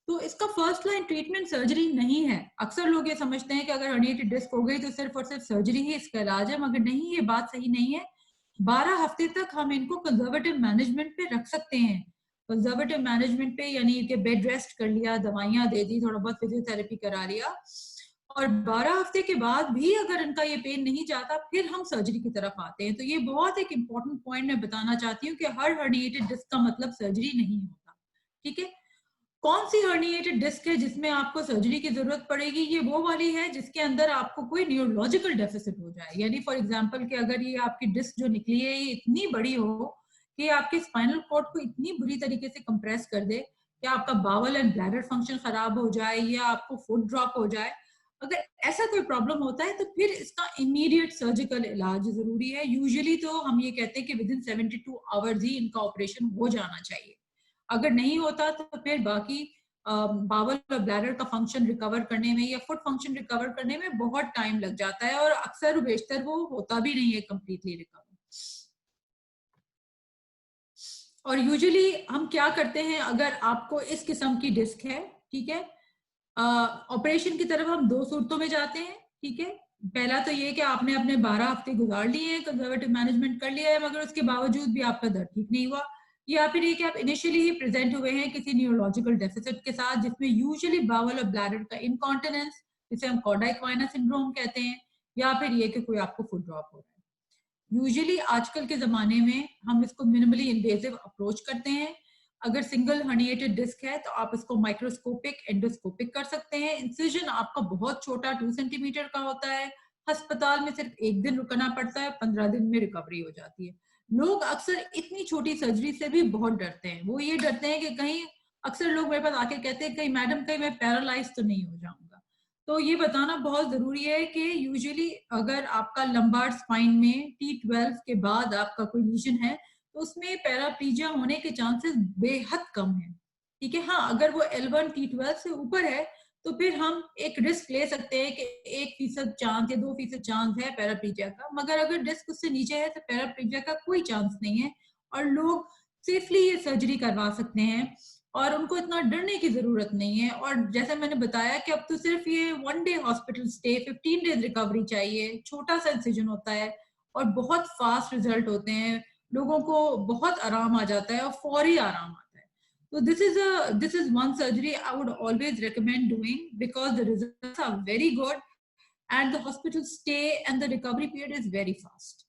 तो इसका फर्स्ट लाइन ट्रीटमेंट सर्जरी नहीं है। अक्सर लोग ये समझते हैं कि अगर हर्निएटेड डिस्क हो गई तो सिर्फ और सिर्फ सर्जरी ही इसका इलाज है, मगर नहीं, ये बात सही नहीं है। 12 हफ्ते तक हम इनको कंजर्वेटिव मैनेजमेंट पे रख सकते हैं। कंजर्वेटिव मैनेजमेंट पे यानी कि बेड रेस्ट कर लिया, दवाइयां दे दी, थोड़ा बहुत फिजियोथेरेपी करा लिया, और 12 हफ्ते के बाद भी अगर इनका ये पेन नहीं जाता फिर हम सर्जरी की तरफ आते हैं। तो ये बहुत एक इम्पोर्टेंट पॉइंट मैं बताना चाहती हूँ कि हर हर्निएटेड डिस्क का मतलब सर्जरी नहीं होता, ठीक है। कौन सी हर्निएटेड डिस्क है जिसमें आपको सर्जरी की जरूरत पड़ेगी? ये वो वाली है जिसके अंदर आपको कोई न्यूरोलॉजिकल डेफिसिट हो जाए, यानी फॉर एग्जांपल कि अगर ये आपकी डिस्क जो निकली है ये इतनी बड़ी हो कि आपके स्पाइनल कॉर्ड को इतनी बुरी तरीके से कंप्रेस कर दे कि आपका बावल एंड ब्लैडर फंक्शन खराब हो जाए, या आपको फुट ड्रॉप हो जाए। अगर ऐसा कोई प्रॉब्लम होता है तो फिर इसका इमीडिएट सर्जिकल इलाज जरूरी है। यूजुअली तो हम ये कहते हैं कि विद इन 72 आवर्स ही इनका ऑपरेशन हो जाना चाहिए। अगर नहीं होता तो फिर बाकी बावल और ब्लैडर का फंक्शन रिकवर करने में या फुट फंक्शन रिकवर करने में बहुत टाइम लग जाता है, और अक्सर बेशतर वो होता भी नहीं है कंप्लीटली रिकवर। और यूजुअली हम क्या करते हैं, अगर आपको इस किस्म की डिस्क है, ठीक है, ऑपरेशन की तरफ हम दो सूरतों में जाते हैं, ठीक है। पहला तो ये कि आपने अपने 12 हफ्ते गुजार लिए हैं, कंजर्वेटिव मैनेजमेंट कर लिया है, मगर उसके बावजूद भी आपका दर्द ठीक नहीं हुआ, या फिर ये कि आप इनिशियली ही प्रेजेंट हुए हैं किसी न्यूरोलॉजिकल डेफिसिट के साथ, जिसमें यूजुअली बावल और ब्लैडर का इनकॉन्टिनेंस, जिसे हम कॉर्डा इक्वाइना सिंड्रोम कहते हैं, या फिर ये कि कोई आपको फुट ड्रॉप हो रहा है। यूजुअली आजकल के जमाने में हम इसको मिनिमली इन्वेजिव अप्रोच करते हैं। अगर सिंगल हर्निएटेड डिस्क है तो आप इसको माइक्रोस्कोपिक एंडोस्कोपिक कर सकते हैं। इंसिजन आपका बहुत छोटा 2 सेंटीमीटर का होता है। अस्पताल में सिर्फ 1 दिन रुकना पड़ता है, 15 दिन में रिकवरी हो जाती है। लोग अक्सर इतनी छोटी सर्जरी से भी बहुत डरते हैं। वो ये डरते हैं कि कहीं अक्सर लोग मेरे पास आके कहते हैं कहीं मैडम कहीं मैं पैरालाइज तो नहीं हो जाऊंगा। तो ये बताना बहुत जरूरी है कि यूजुअली अगर आपका लंबार स्पाइन में T12 के बाद आपका कोई लीजन है तो उसमें पैराप्लीजिया होने के चांसेस बेहद कम है। ठीक है, हाँ अगर वो L1 T12 से ऊपर है तो फिर हम एक रिस्क ले सकते हैं कि 1% चांस या 2% चांस है पैराप्लीजिया का, मगर अगर रिस्क उससे नीचे है तो पैराप्लीजिया का कोई चांस नहीं है और लोग सेफली ये सर्जरी करवा सकते हैं और उनको इतना डरने की जरूरत नहीं है। और जैसा मैंने बताया कि अब तो सिर्फ ये 1 day hospital stay, 15 days recovery चाहिए, छोटा सा इंसिजन होता है और बहुत फास्ट रिजल्ट होते हैं, लोगों को बहुत आराम आ जाता है और फौरी आराम आता है। So this is one surgery I would always recommend doing because the results are very good and the hospital stay and the recovery period is very fast.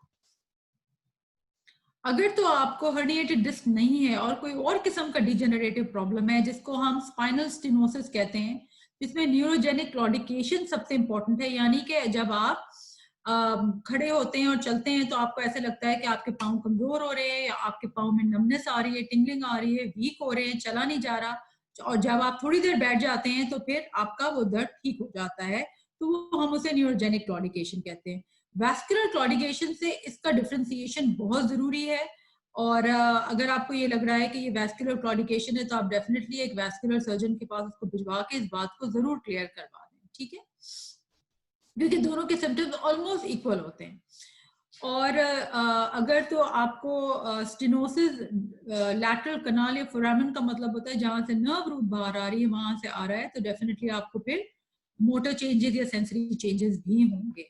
अगर तो आपको हर्निएटेड डिस्क नहीं है और कोई और किस्म का डिजेनरेटिव प्रॉब्लम है जिसको हम स्पाइनल स्टेनोसिस कहते हैं, जिसमें न्यूरोजेनिक क्लॉडिकेशन सबसे इंपॉर्टेंट है, यानी कि जब आप खड़े होते हैं और चलते हैं तो आपको ऐसे लगता है कि आपके पाँव कमजोर हो रहे हैं या आपके पाँव में नमनेस आ रही है, टिंगलिंग आ रही है, वीक हो रहे हैं, चला नहीं जा रहा, और जब आप थोड़ी देर बैठ जाते हैं तो फिर आपका वो दर्द ठीक हो जाता है, तो वो हम उसे न्यूरोजेनिक क्लॉडिकेशन कहते हैं। वैस्कुलर क्लॉडिकेशन से इसका डिफरेंशिएशन बहुत जरूरी है और अगर आपको ये लग रहा है कि ये वैस्कुलर क्लॉडिकेशन है तो आप डेफिनेटली एक वैस्कुलर सर्जन के पास उसको भिजवा के इस बात को जरूर क्लियर करवा दें, ठीक है, क्योंकि दोनों के सिम्टम्स ऑलमोस्ट इक्वल होते हैं। और अगर तो आपको स्टेनोसिस लैटरल कनाल या फोरामेन का मतलब होता है जहां से नर्व रूट बाहर आ रही है, वहां से आ रहा है, तो डेफिनेटली आपको फिर मोटर चेंजेस या सेंसरी चेंजेस भी होंगे।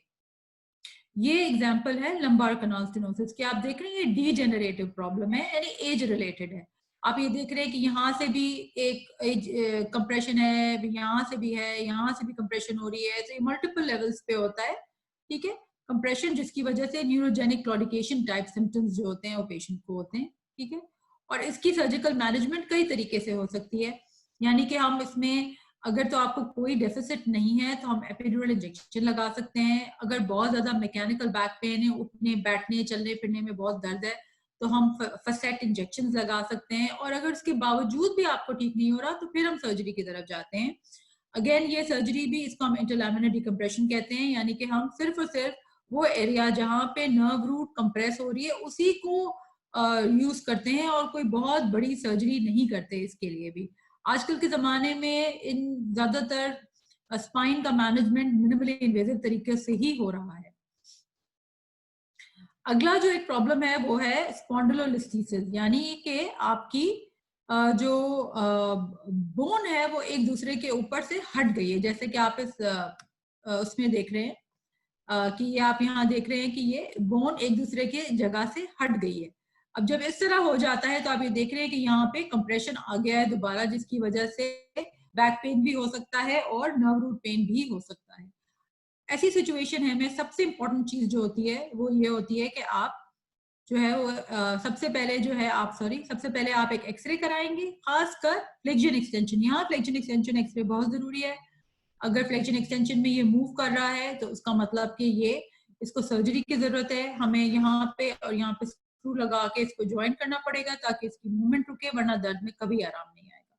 ये एग्जांपल है लंबार कनाल स्टेनोसिस के। आप देख रहे हैं ये डीजेनरेटिव प्रॉब्लम है, यानी एज रिलेटेड है। आप ये देख रहे हैं कि यहाँ से भी एक एज कंप्रेशन है, यहाँ से भी है, यहाँ से भी कंप्रेशन हो रही है, तो ये मल्टीपल लेवल्स पे होता है, ठीक है, कंप्रेशन, जिसकी वजह से न्यूरोजेनिक क्लॉडिकेशन टाइप सिम्टम्स जो होते हैं वो पेशेंट को होते हैं, ठीक है। और इसकी सर्जिकल मैनेजमेंट कई तरीके से हो सकती है, यानी कि हम इसमें अगर तो आपको कोई डेफिसिट नहीं है तो हम एपिड्यूरल इंजेक्शन लगा सकते हैं। अगर बहुत ज्यादा मैकेनिकल बैक पेन है, उठने बैठने चलने फिरने में बहुत दर्द है, तो हम फसेट इंजेक्शन लगा सकते हैं। और अगर उसके बावजूद भी आपको ठीक नहीं हो रहा तो फिर हम सर्जरी की तरफ जाते हैं। अगेन ये सर्जरी भी, इसको हम इंटरलैमिनर डिकम्प्रेशन कहते हैं, यानी कि हम सिर्फ और सिर्फ वो एरिया जहाँ पे नर्व रूट कंप्रेस हो रही है उसी को यूज करते हैं और कोई बहुत बड़ी सर्जरी नहीं करते इसके लिए भी। आजकल के जमाने में इन ज्यादातर स्पाइन का मैनेजमेंट मिनिमली इन्वेसिव तरीके से ही हो रहा है। अगला जो एक प्रॉब्लम है वो है स्पॉन्डिलोलिस्थेसिस, यानी कि आपकी जो बोन है वो एक दूसरे के ऊपर से हट गई है, जैसे कि आप इस उसमें देख रहे हैं कि ये आप यहाँ देख रहे हैं कि ये बोन एक दूसरे के जगह से हट गई है। अब जब इस तरह हो जाता है तो आप ये देख रहे हैं कि यहाँ पे कंप्रेशन आ गया है दोबारा, जिसकी वजह से बैक पेन भी हो सकता है और नर्व रूट पेन भी हो सकता है। ऐसी सिचुएशन है में सबसे इंपॉर्टेंट चीज जो होती है वो ये होती है कि आप जो है वो सबसे पहले आप एक एक्सरे कराएंगे, खासकर फ्लेक्शन एक्सटेंशन। यहाँ फ्लेक्शन एक्सटेंशन एक्सरे बहुत जरूरी है। अगर फ्लेक्शन एक्सटेंशन में ये मूव कर रहा है तो उसका मतलब कि ये इसको सर्जरी की जरूरत है, हमें यहाँ पे और यहाँ पे स्क्रू लगा के इसको ज्वाइन करना पड़ेगा ताकि इसकी मूवमेंट रुके, वरना दर्द में कभी आराम नहीं आएगा।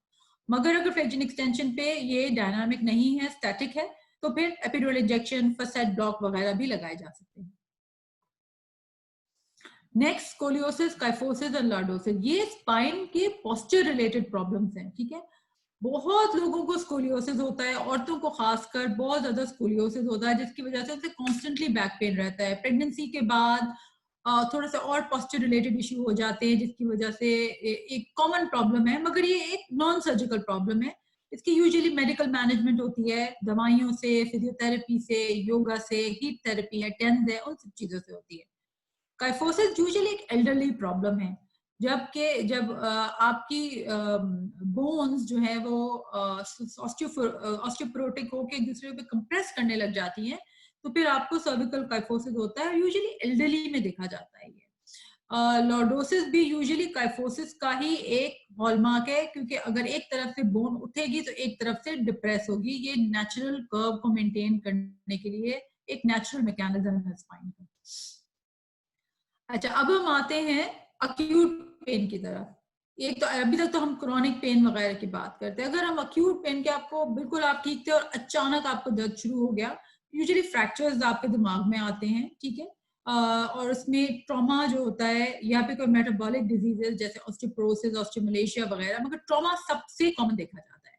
मगर अगर फ्लेक्शन एक्सटेंशन पे ये डायनामिक नहीं है, स्टैटिक है, तो फिर एपिड्यूरल इंजेक्शन, फसेट ब्लॉक वगैरह भी लगाए जा सकते हैं। नेक्स्ट स्कोलियोसिस, काइफोसिस और लॉर्डोसिस, ये स्पाइन के पोस्चर रिलेटेड प्रॉब्लम्स हैं, ठीक है। बहुत लोगों को स्कोलियोसिस होता है, औरतों को खासकर बहुत ज्यादा स्कोलियोसिस होता है, जिसकी वजह से उसे कॉन्स्टेंटली बैक पेन रहता है। प्रेगनेंसी के बाद थोड़ा सा और पोस्चर रिलेटेड इश्यू हो जाते हैं, जिसकी वजह से एक कॉमन प्रॉब्लम है, मगर ये एक नॉन सर्जिकल प्रॉब्लम है। इसकी यूजुअली मेडिकल मैनेजमेंट होती है, दवाइयों से, फिजियोथेरेपी से, योगा से, हीट थेरेपी है, टेंस है, उन सब चीजों से होती है। काइफोसिस यूजुअली एक एल्डरली प्रॉब्लम है, जब आपकी बोन्स जो है वो ऑस्टियोपोरोटिक होकर एक दूसरे पे कंप्रेस करने लग जाती हैं, तो फिर आपको सर्विकल काइफोसिस होता है। यूजुअली एल्डरली में देखा जाता है ये। लॉर्डोसिस भी यूजुअली काइफोसिस का ही एक हॉलमार्क है, क्योंकि अगर एक तरफ से बोन उठेगी तो एक तरफ से डिप्रेस होगी। ये नेचुरल कर्व को मेंटेन करने के लिए एक नेचुरल मैकेनिज्म है स्पाइन का। अच्छा, अब हम आते हैं अक्यूट पेन की तरफ। एक तो अभी तक तो हम क्रॉनिक पेन वगैरह की बात करते हैं। अगर हम अक्यूट पेन के आपको बिल्कुल आप ठीक थे और अचानक आपको दर्द शुरू हो गया, यूजुअली फ्रैक्चर्स आपके दिमाग में आते हैं, ठीक है। और उसमें ट्रॉमा जो होता है या फिर कोई मेटाबॉलिक डिजीजेस जैसे ऑस्टियोपोरोसिस, ऑस्टियोमलेशिया वगैरह, मगर ट्रॉमा सबसे कॉमन देखा जाता है।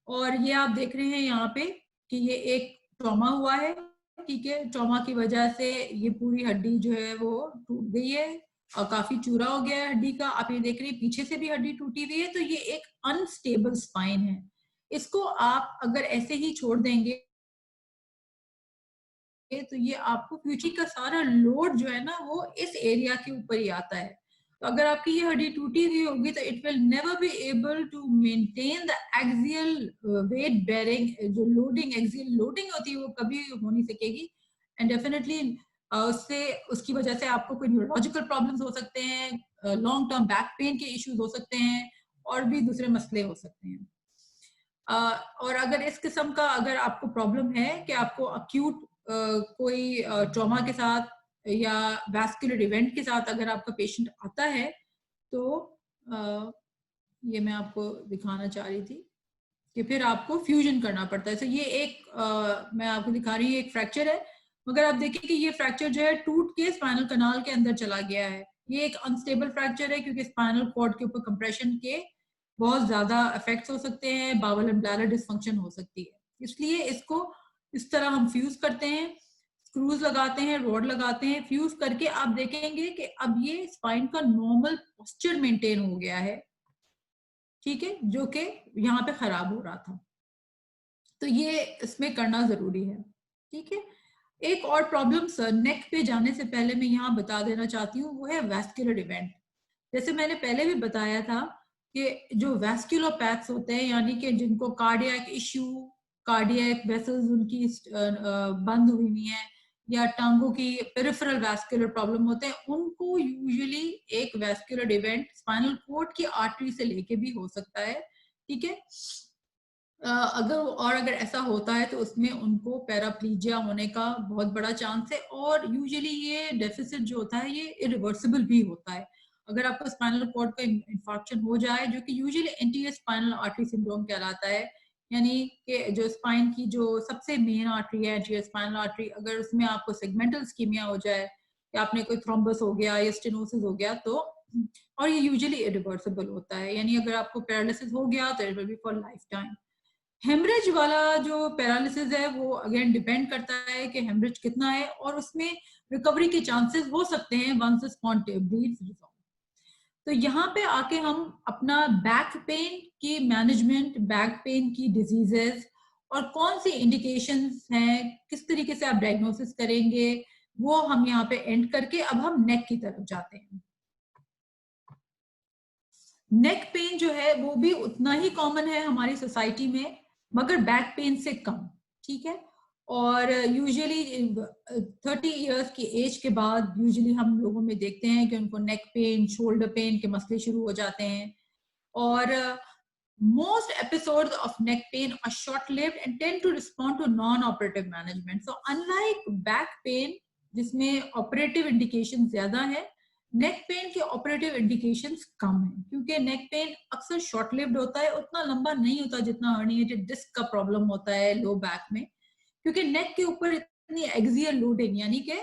और ये आप देख रहे हैं यहाँ पे कि ये एक ट्रॉमा हुआ है, ठीक है। ट्रॉमा की वजह से ये पूरी हड्डी जो है वो टूट गई है और काफी चूरा हो गया है हड्डी का। आप ये देख रहे हैं पीछे से भी हड्डी टूटी हुई है, तो ये एक अनस्टेबल स्पाइन है। इसको आप अगर ऐसे ही छोड़ देंगे तो ये आपको फ्यूचर का सारा लोड जो है ना वो इस एरिया के ऊपर ही आता है। तो अगर आपकी ये हड्डी टूटी हुई होगी तो it will never be able to maintain the axial weight bearing, जो लोडिंग, एक्सियल लोडिंग होती है वो कभी हो नहीं सकेगी। एंड डेफिनेटली उससे, उसकी वजह से आपको कोई न्यूरोलॉजिकल प्रॉब्लम्स हो सकते हैं, लॉन्ग टर्म बैक पेन के इश्यूज हो सकते हैं और भी दूसरे मसले हो सकते हैं। और अगर इस किस्म का अगर आपको प्रॉब्लम है कि आपको अक्यूट कोई ट्रॉमा के साथ या वैस्कुलर इवेंट के साथ अगर आपका पेशेंट आता है तो ये मैं आपको दिखाना चाह रही थी कि फिर आपको फ्यूजन करना पड़ता है। तो ये एक मैं आपको दिखा रही हूँ, एक फ्रैक्चर है, मगर आप देखिए कि ये फ्रैक्चर जो है टूट के स्पाइनल कनाल के अंदर चला गया है। ये एक अनस्टेबल फ्रैक्चर है क्योंकि स्पाइनल कॉर्ड के ऊपर कंप्रेशन के बहुत ज्यादा इफेक्ट्स हो सकते हैं, बावल एंड ब्लैडर डिसफंक्शन हो सकती है। इसलिए इसको इस तरह हम फ्यूज करते हैं, स्क्रूज लगाते हैं, रोड लगाते हैं, फ्यूज करके आप देखेंगे कि अब ये स्पाइन का नॉर्मल पोस्चर मेंटेन हो गया है, ठीक है, जो कि यहाँ पे खराब हो रहा था। तो ये इसमें करना जरूरी है, ठीक है। एक और प्रॉब्लम सर नेक पे जाने से पहले मैं यहाँ बता देना चाहती हूँ, वो है वैस्कुलर इवेंट। जैसे मैंने पहले भी बताया था कि जो वैस्कुलोपैथ्स होते हैं, यानी कि जिनको कार्डियक इश्यू, कार्डियक वेसल्स उनकी बंद हुई हुई हैं या टांगों की पेरिफेरल वैस्कुलर प्रॉब्लम होते हैं, उनको यूजुअली एक वैस्कुलर इवेंट स्पाइनल कॉर्ड की आर्टरी से लेके भी हो सकता है, ठीक है। अगर ऐसा होता है तो उसमें उनको पैराप्लीजिया होने का बहुत बड़ा चांस है। और यूजुअली ये डेफिसिट जो होता है ये इरिवर्सिबल भी होता है। अगर आपको स्पाइनल कॉर्ड का इंफार्क्शन हो जाए, जो कि usually anterior spinal artery syndrome कहलाता है, यानी कि जो स्पाइन की जो सबसे मेन आर्टरी है एंटीरियर स्पाइनल आर्टरी, अगर उसमें आपको सेगमेंटल स्कीमिया हो जाए या आपने कोई थ्रोम्बस हो गया या स्टेनोसिस हो गया तो, और ये यूजुअली इरिवर्सिबल होता है, यानी अगर आपको पैरालिसिस हो गया तो it will be for life time. Haemorrhage वाला जो पैरालिसिस है वो अगेन डिपेंड करता है कि हेमरेज कितना है और उसमें रिकवरी के चांसेस हो सकते हैं once the spontaneous bleeds resolve. तो यहाँ पे आके हम अपना बैक पेन की मैनेजमेंट, बैक पेन की डिजीजेस और कौन सी इंडिकेशंस हैं, किस तरीके से आप डायग्नोसिस करेंगे, वो हम यहाँ पे एंड करके अब हम नेक की तरफ जाते हैं। नेक पेन जो है वो भी उतना ही कॉमन है हमारी सोसाइटी में, मगर बैक पेन से कम, ठीक है। और यूजुअली 30 इयर्स की एज के बाद यूजुअली हम लोगों में देखते हैं कि उनको नेक पेन, शोल्डर पेन के मसले शुरू हो जाते हैं। और most episodes of neck pain are short-lived and tend to respond to non-operative management. So unlike back pain जिसमें operative indications ज्यादा है, नेक पेन के ऑपरेटिव इंडिकेशंस कम है, क्योंकि नेक पेन अक्सर शॉर्ट लिव्ड होता है, उतना लंबा नहीं होता जितना हर्निएटेड डिस्क का प्रॉब्लम होता है लो बैक में, क्योंकि नेक के ऊपर इतनी एक्सियल लोडिंग, यानी कि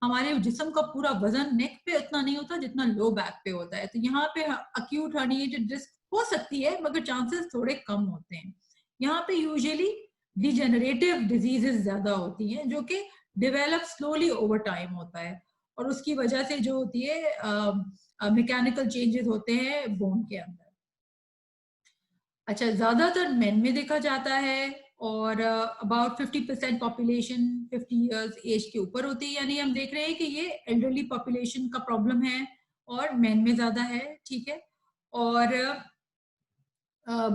हमारे जिस्म का पूरा वजन नेक पे उतना नहीं होता जितना लो बैक पे होता है। तो यहाँ पे अक्यूट हर्निएटेड डिस्क हो सकती है मगर चांसेस थोड़े कम होते हैं। यहाँ पे यूजुअली डिजेनरेटिव डिजीजेस ज्यादा होती हैं जो कि डेवलप स्लोली ओवर टाइम होता है और उसकी वजह से जो होती है मैकेनिकल चेंजेस होते हैं बोन के अंदर। अच्छा, ज्यादातर मेन में देखा जाता है और अबाउट 50% पॉपुलेशन 50 इयर्स एज के ऊपर होती है, यानी हम देख रहे हैं कि ये एल्डरली पॉपुलेशन का प्रॉब्लम है और मेन में ज्यादा है, ठीक है। और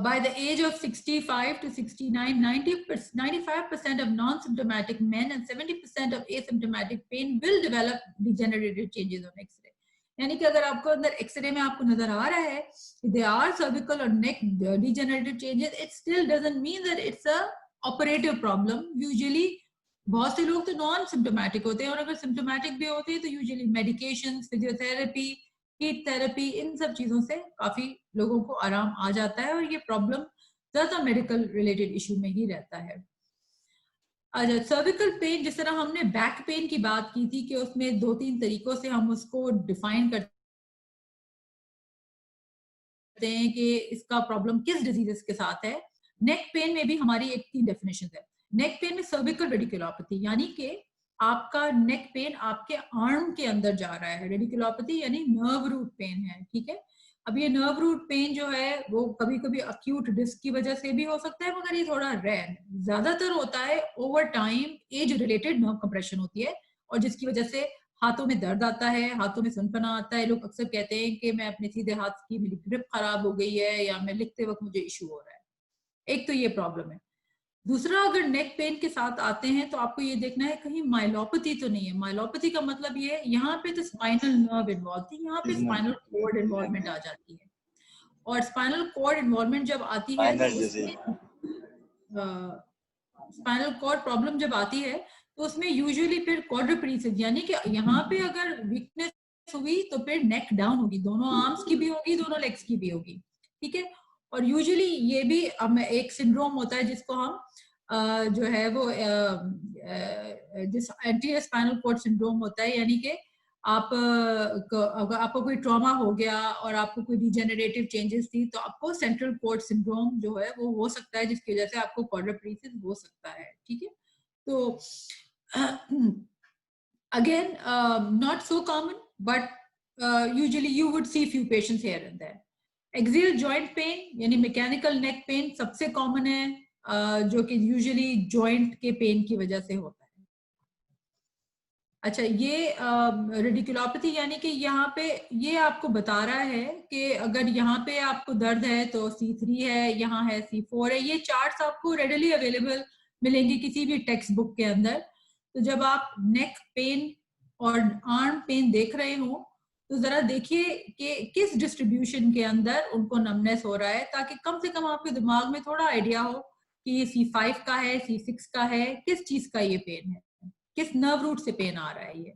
by the age of 65 to 69, 95% of non-symptomatic men and 70% of asymptomatic pain will develop degenerative changes on X-ray. यानी कि अगर आपको अंदर एक्सरे में आपको नजर आ रहा है there are cervical or neck degenerative changes, it still doesn't mean that it's a operative problem. Usually बहुत से लोग तो नॉन सिम्टोमेटिक होते हैं और अगर सिम्टोमेटिक भी होते हैं तो usually medications, physiotherapy heat therapy, इन सब चीजों से काफी लोगों को आराम आ जाता है और ये प्रॉब्लम ज्यादा मेडिकल रिलेटेड इशू में ही रहता है। अच्छा, सर्विकल पेन, जिस तरह हमने बैक पेन की बात की थी कि उसमें 2-3 तरीकों से हम उसको डिफाइन करते हैं कि इसका प्रॉब्लम किस डिजीजेस के साथ है। नेक पेन में भी हमारी एक 3 डेफिनेशन है। नेक पेन में सर्विकल रेडिकुलोपैथी, यानी कि आपका नेक पेन आपके आर्म के अंदर जा रहा है। रेडिकुलोपैथी यानी नर्व रूट पेन है, ठीक है। अब ये नर्व रूट पेन जो है वो कभी कभी अक्यूट डिस्क की वजह से भी हो सकता है, मगर ये थोड़ा रेयर है। ज्यादातर होता है over time age related nerve compression होती है और जिसकी वजह से हाथों में दर्द आता है, हाथों में सुनपना आता है। लोग अक्सर कहते हैं कि मैं अपने सीधे हाथ की मेरी ग्रिप खराब हो गई है या मैं लिखते वक्त मुझे इशू हो रहा है। एक तो ये प्रॉब्लम है। दूसरा, अगर नेक पेन के साथ आते हैं तो आपको ये देखना है कहीं माइलोपैथी तो नहीं है। माइलोपैथी का मतलब ये है यहाँ पे तो स्पाइनल नर्व इन्वॉल्व थी, यहाँ पे स्पाइनल कॉर्ड इन्वॉल्वमेंट आ जाती है। और स्पाइनल कॉर्ड इन्वॉल्वमेंट जब आती है तो उसमें स्पाइनल कॉर्ड प्रॉब्लम जब आती है तो उसमें यूजुअली फिर क्वाड्रिप्लेजिया, यानी कि यहाँ पे अगर वीकनेस हुई तो फिर नेक डाउन होगी, दोनों आर्म्स की भी होगी, दोनों लेग्स की भी होगी, ठीक है। और यूजुअली ये भी एक सिंड्रोम होता है जिसको हम जो है वो जिस एंटीरियर स्पाइनल कॉर्ड सिंड्रोम होता है, यानी कि अगर आपको कोई ट्रॉमा हो गया और आपको कोई डिजेनरेटिव चेंजेस थी तो आपको सेंट्रल कॉर्ड सिंड्रोम जो है वो हो सकता है, जिसकी वजह से आपको क्वाड्रिप्लेजिया हो सकता है, ठीक है। तो again, not so common, but usually you would see few patients here and there. Axial joint pain यानी मैकेनिकल नेक पेन सबसे कॉमन है, जो कि यूजुअली जॉइंट के पेन की वजह से होता है। अच्छा, ये रेडिकुलोपैथी यानी कि यहाँ पे ये आपको बता रहा है कि अगर यहाँ पे आपको दर्द है तो C3 है, यहाँ है C4 है। ये चार्ट्स आपको रेडिली अवेलेबल मिलेंगे किसी भी टेक्स्ट बुक के अंदर। तो जब आप नेक पेन और आर्म पेन देख रहे हो तो जरा देखिए कि किस डिस्ट्रीब्यूशन के अंदर उनको नमनेस हो रहा है, ताकि कम से कम आपके दिमाग में थोड़ा आइडिया हो कि ये C5 का है, C6 का है, किस चीज का ये पेन है, किस नर्व रूट से पेन आ रहा है। ये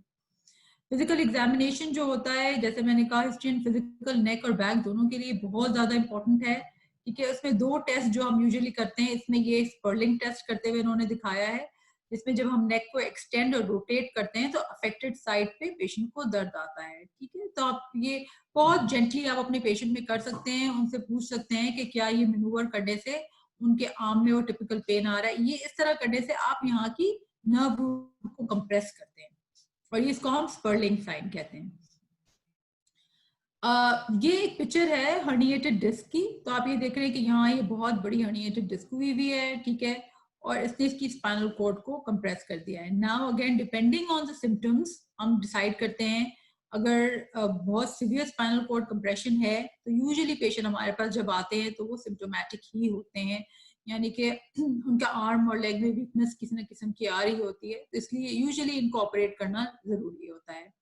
फिजिकल एग्जामिनेशन जो होता है, जैसे मैंने कहा, हिस्ट्री एंड फिजिकल नेक और बैक दोनों के लिए बहुत ज्यादा इंपॉर्टेंट है, क्योंकि उसमें 2 टेस्ट जो हम यूजुअली करते हैं, इसमें ये स्पर्लिंग टेस्ट करते हुए इन्होंने दिखाया है, जिसमें जब हम नेक को एक्सटेंड और रोटेट करते हैं तो अफेक्टेड साइड पे पेशेंट को दर्द आता है, ठीक है। तो आप ये बहुत जेंटली आप अपने पेशेंट में कर सकते हैं, उनसे पूछ सकते हैं कि क्या ये मैनूवर करने से उनके आर्म में वो टिपिकल पेन आ रहा है। ये इस तरह करने से आप यहाँ की नर्व रूट को कंप्रेस करते हैं और ये इसको हम स्पर्लिंग साइन कहते हैं। ये एक पिक्चर है हर्निएटेड डिस्क की। तो आप ये देख रहे हैं कि यहाँ ये बहुत बड़ी हर्निएटेड डिस्क हुई हुई है, ठीक है, और इसने इसकी स्पाइनल कॉर्ड को कंप्रेस कर दिया है। Now again depending on the symptoms हम डिसाइड करते हैं। अगर बहुत सीवियर स्पाइनल कॉर्ड कंप्रेशन है तो यूजुअली पेशेंट हमारे पास जब आते हैं तो वो सिम्टोमेटिक ही होते हैं, यानी कि उनका आर्म और लेग में वीकनेस किसी न किस्म की आ रही होती है, तो इसलिए यूजुअली इनको ऑपरेट करना जरूरी होता है।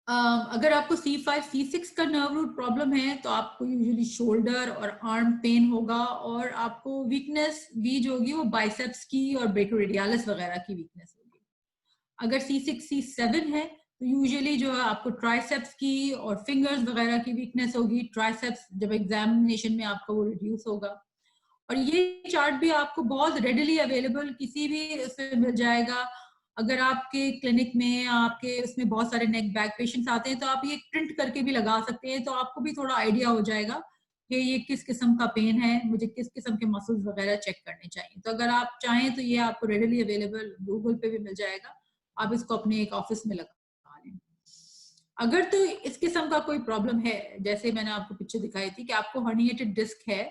अगर आपको C5, C6 का नर्व रूट प्रॉब्लम है तो आपको यूजुअली शोल्डर और आर्म पेन होगा और आपको वीकनेस भी जो होगी वो बाइसेप्स की और ब्रेकोरेडियालिस वगैरह की वीकनेस होगी। अगर C6, C7 है तो यूजुअली जो है आपको ट्राइसेप्स की और फिंगर्स वगैरह की वीकनेस होगी। ट्राइसेप्स जब एग्जामिनेशन में आपका वो रिड्यूस होगा। और ये चार्ट भी आपको बहुत रेडिली अवेलेबल किसी भी उसमें मिल जाएगा। अगर आपके क्लिनिक में आपके उसमें बहुत सारे नेक बैक पेशेंट्स आते हैं तो आप ये प्रिंट करके भी लगा सकते हैं, तो आपको भी थोड़ा आइडिया हो जाएगा कि ये किस किस्म का पेन है, मुझे किस किस्म के मसल्स वगैरह चेक करने चाहिए। तो अगर आप चाहें तो ये आपको रेडिली अवेलेबल गूगल पे भी मिल जाएगा, आप इसको अपने एक ऑफिस में लगा लें। अगर तो इस किस्म का कोई प्रॉब्लम है, जैसे मैंने आपको पिक्चर दिखाई थी कि आपको हर्निएटेड डिस्क है,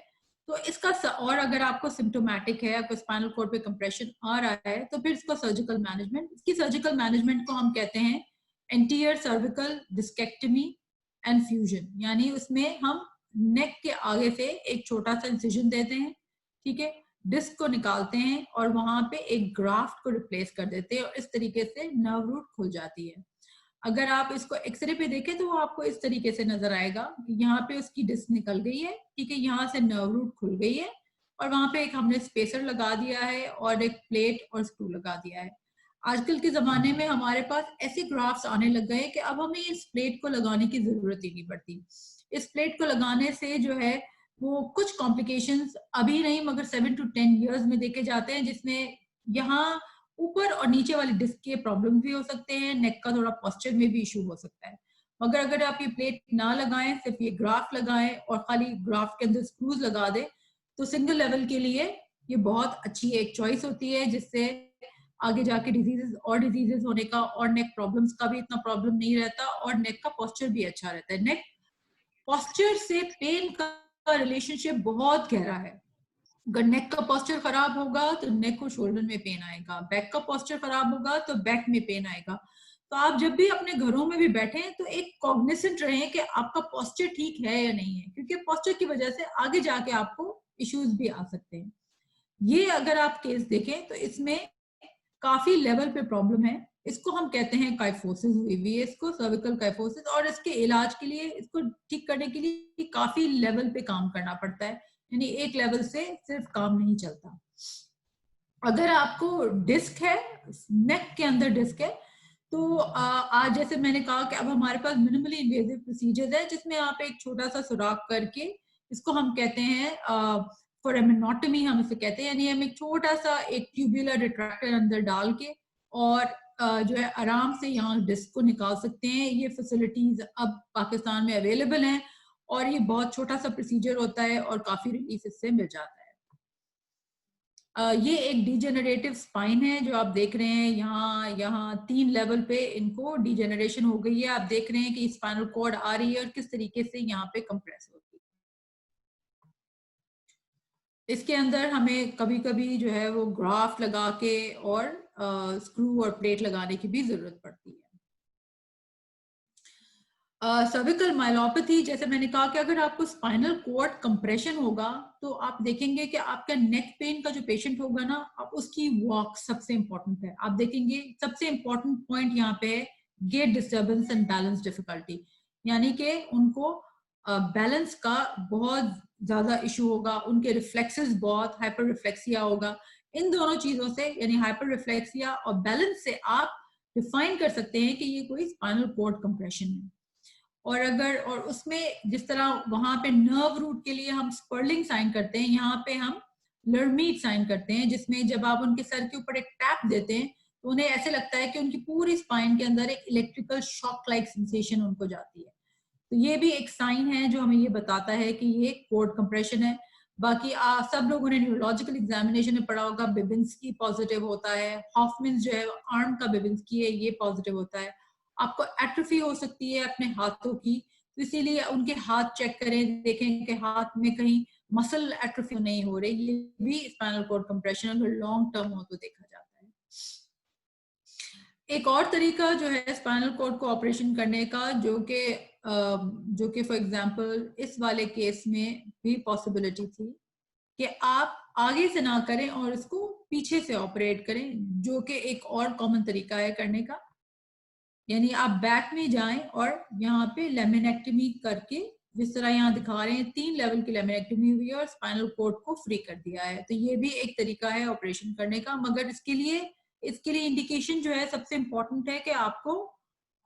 तो इसका और अगर आपको सिम्टोमेटिक है, आपको स्पाइनल कॉर्ड पे कंप्रेशन आ रहा है, तो फिर इसका सर्जिकल मैनेजमेंट, इसकी सर्जिकल मैनेजमेंट को हम कहते हैं एंटीरियर सर्विकल डिस्केक्टमी एंड फ्यूजन। यानी उसमें हम नेक के आगे से एक छोटा सा इंसिजन देते हैं, ठीक है, डिस्क को निकालते हैं और वहां पे एक ग्राफ्ट को रिप्लेस कर देते हैं और इस तरीके से नर्व रूट खुल जाती है। अगर आप इसको एक्सरे पे देखें तो वो आपको इस तरीके से नजर आएगा कि यहाँ पे उसकी डिस्क निकल गई है, ठीक है, यहाँ से नर्व रूट खुल गई है और वहां पे एक हमने स्पेसर लगा दिया है और एक प्लेट और स्क्रू लगा दिया है। आजकल के ज़माने में हमारे पास ऐसे ग्राफ्स आने लग गए कि अब हमें इस प्लेट को लगाने की ज़रूरत ही नहीं पड़ती। इस प्लेट को लगाने से जो है वो कुछ कॉम्प्लिकेशंस अभी नहीं मगर 7 to 10 इयर्स में देखे जाते हैं, जिसमें यहाँ ऊपर और नीचे वाली डिस्क के प्रॉब्लम भी हो सकते हैं, नेक का थोड़ा पोस्चर में भी इशू हो सकता है। मगर अगर आप ये प्लेट ना लगाएं, सिर्फ ये ग्राफ लगाएं और खाली ग्राफ के अंदर स्क्रूज लगा दें, तो सिंगल लेवल के लिए ये बहुत अच्छी एक चॉइस होती है, जिससे आगे जाके डिजीजेस होने का और नेक प्रॉब्लम्स का भी इतना प्रॉब्लम नहीं रहता और नेक का पोस्चर भी अच्छा रहता है। नेक पोस्चर से पेन का रिलेशनशिप बहुत गहरा है। अगर नेक का पोस्चर खराब होगा तो नेक और शोल्डर में पेन आएगा, बैक का पोस्चर खराब होगा तो बैक में पेन आएगा। तो आप जब भी अपने घरों में भी बैठे तो एक कॉग्निसेंट रहें कि आपका पोस्चर ठीक है या नहीं है, क्योंकि पोस्चर की वजह से आगे जाके आपको इश्यूज भी आ सकते हैं। ये अगर आप केस देखें तो इसमें काफी लेवल पे प्रॉब्लम है। इसको हम कहते हैं काइफोसिस हुई हुई है, इसको सर्विकल काइफोसिस, और इसके इलाज के लिए, इसको ठीक करने के लिए काफी लेवल पे काम करना पड़ता है, यानी एक लेवल से सिर्फ काम नहीं चलता। अगर आपको डिस्क है, नेक के अंदर डिस्क है, तो आज जैसे मैंने कहा कि अब हमारे पास मिनिमली इन्वेजिव प्रोसीजर्स है, जिसमें आप एक छोटा सा सुराख करके, इसको हम कहते हैं फोरामेनोटमी हम इसे कहते हैं, यानी हम एक छोटा सा एक ट्यूबुलर रिट्रैक्टर अंदर डाल के और जो है आराम से यहाँ डिस्क को निकाल सकते हैं। ये फैसिलिटीज अब पाकिस्तान में अवेलेबल हैं और ये बहुत छोटा सा प्रोसीजर होता है और काफी रिलीफ इससे मिल जाता है। ये एक डिजेनरेटिव स्पाइन है जो आप देख रहे हैं, यहाँ 3 लेवल पे इनको डिजेनरेशन हो गई है। आप देख रहे हैं कि स्पाइनल कॉर्ड आ रही है और किस तरीके से यहाँ पे कंप्रेस होती है। इसके अंदर हमें कभी कभी जो है वो ग्राफ्ट लगा के और स्क्रू और प्लेट लगाने की भी जरूरत पड़ती है। सर्विकल माइलोपैथी, जैसे मैंने कहा कि अगर आपको स्पाइनल कॉर्ड कंप्रेशन होगा तो आप देखेंगे कि आपका नेक पेन का जो पेशेंट होगा ना, आप उसकी वॉक सबसे इंपॉर्टेंट है। आप देखेंगे सबसे इंपॉर्टेंट पॉइंट यहाँ पे है gait disturbance and balance difficulty, यानी कि उनको बैलेंस का बहुत ज्यादा इशू होगा, उनके रिफ्लेक्सेस बहुत हाइपर रिफ्लेक्सिया होगा। इन दोनों चीजों से, यानी हाइपर रिफ्लेक्सिया और बैलेंस से, आप डिफाइन कर सकते हैं कि ये कोई स्पाइनल कॉर्ड कंप्रेशन है। और उसमें जिस तरह वहां पे नर्व रूट के लिए हम स्पर्लिंग साइन करते हैं, यहाँ पे हम लर्मीट साइन करते हैं, जिसमें जब आप उनके सर के ऊपर एक टैप देते हैं तो उन्हें ऐसे लगता है कि उनकी पूरी स्पाइन के अंदर एक इलेक्ट्रिकल शॉक लाइक सेंसेशन उनको जाती है। तो ये भी एक साइन है जो हमें ये बताता है कि ये कॉर्ड कंप्रेशन है। बाकी सब लोगों ने न्यूरोलॉजिकल एग्जामिनेशन में पढ़ा होगा, बेबिंस्की पॉजिटिव होता है, हॉफमैन जो है आर्म का बेबिंस्की है, ये पॉजिटिव होता है। आपको एट्रोफी हो सकती है अपने हाथों की, तो इसीलिए उनके हाथ चेक करें, देखें कि हाथ में कहीं मसल एट्रोफी नहीं हो रही, ये भी स्पाइनल कॉर्ड कंप्रेशन अगर लॉन्ग टर्म हो तो देखा जाता है। एक और तरीका जो है स्पाइनल कॉर्ड को ऑपरेशन करने का, जो कि फॉर एग्जांपल इस वाले केस में भी पॉसिबिलिटी थी कि आप आगे से ना करें और इसको पीछे से ऑपरेट करें, जो कि एक और कॉमन तरीका है करने का, यानी आप बैक में जाएं और यहाँ पे लेमिनेक्टमी करके, जिस तरह यहाँ दिखा रहे हैं 3 लेवल की लेमिनेक्टमी हुई है और स्पाइनल कॉर्ड को फ्री कर दिया है। तो ये भी एक तरीका है ऑपरेशन करने का, मगर इसके लिए इंडिकेशन जो है सबसे इंपॉर्टेंट है कि आपको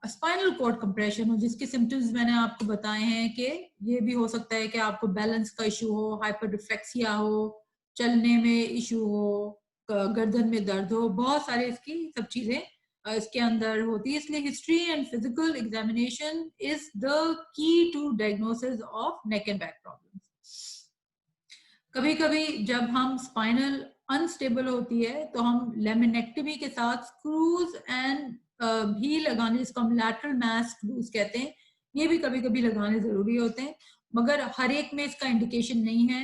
स्पाइनल कॉर्ड कंप्रेशन हो, जिसके सिम्टम्स मैंने आपको बताए हैं कि ये भी हो सकता है कि आपको बैलेंस का इशू हो, हाइपर रिफ्लेक्सिया हो, चलने में इशू हो, गर्दन में दर्द हो, बहुत सारे इसकी सब चीजें इसके अंदर होती है। इसलिए history and physical examination is the key to diagnosis of neck and back problems. कभी कभी जब हम स्पाइनल अनस्टेबल होती है तो हम लेमिनेक्टमी के साथ स्क्रूज एंड भी लगाने, जिसको हम लैटरल मास स्क्रूज कहते हैं, ये भी कभी कभी लगाने जरूरी होते हैं, मगर हर एक में इसका इंडिकेशन नहीं है।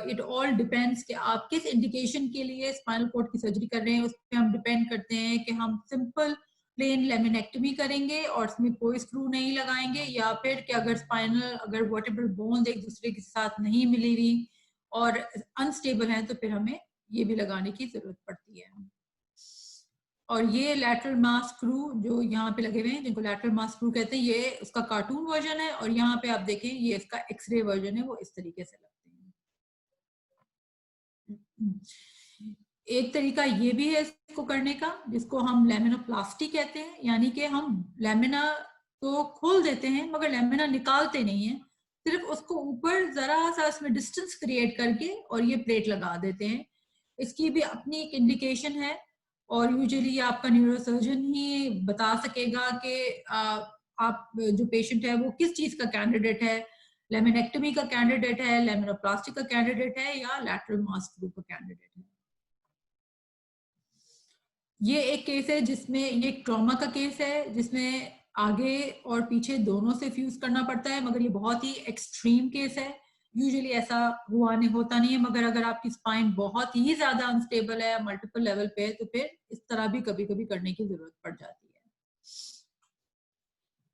इट ऑल डिपेंड्स कि आप किस इंडिकेशन के लिए स्पाइनल कॉर्ड की सर्जरी कर रहे हैं, उस पर हम डिपेंड करते हैं कि हम सिंपल प्लेन लेमिनेक्टमी करेंगे और इसमें कोई स्क्रू नहीं लगाएंगे, या फिर कि अगर वर्टेब्रल बोन्स एक दूसरे के साथ नहीं मिली हुई और अनस्टेबल हैं तो फिर हमें ये भी लगाने की जरूरत पड़ती है। और ये लैटरल मास स्क्रू जो यहाँ पे लगे हुए हैं, जिनको लैटरल मास स्क्रू कहते हैं, ये उसका कार्टून वर्जन है, और यहाँ पे आप देखें ये इसका एक्सरे वर्जन है, वो इस तरीके से लगते हैं। एक तरीका ये भी है इसको करने का, जिसको हम लैमिनोप्लास्टी कहते हैं, यानी कि हम लैमिना को खोल देते हैं मगर लैमिना निकालते नहीं हैं, सिर्फ उसको ऊपर जरा सा उसमें डिस्टेंस क्रिएट करके और ये प्लेट लगा देते हैं। इसकी भी अपनी एक इंडिकेशन है और यूजुअली आपका न्यूरोसर्जन ही बता सकेगा कि आप जो पेशेंट है वो किस चीज का कैंडिडेट है, लेमिनेक्टमी का कैंडिडेट है, लेमिनोप्लास्टी का कैंडिडेट है या लैटरल मास स्क्रू का कैंडिडेट है। ये एक केस है जिसमें ये ट्रॉमा का केस है जिसमें आगे और पीछे दोनों से फ्यूज करना पड़ता है, मगर ये बहुत ही एक्सट्रीम केस है। यूजुअली ऐसा होता नहीं है, मगर अगर आपकी स्पाइन बहुत ही ज्यादा अनस्टेबल है मल्टीपल लेवल पे तो फिर इस तरह भी कभी कभी करने की जरूरत पड़ जाती है।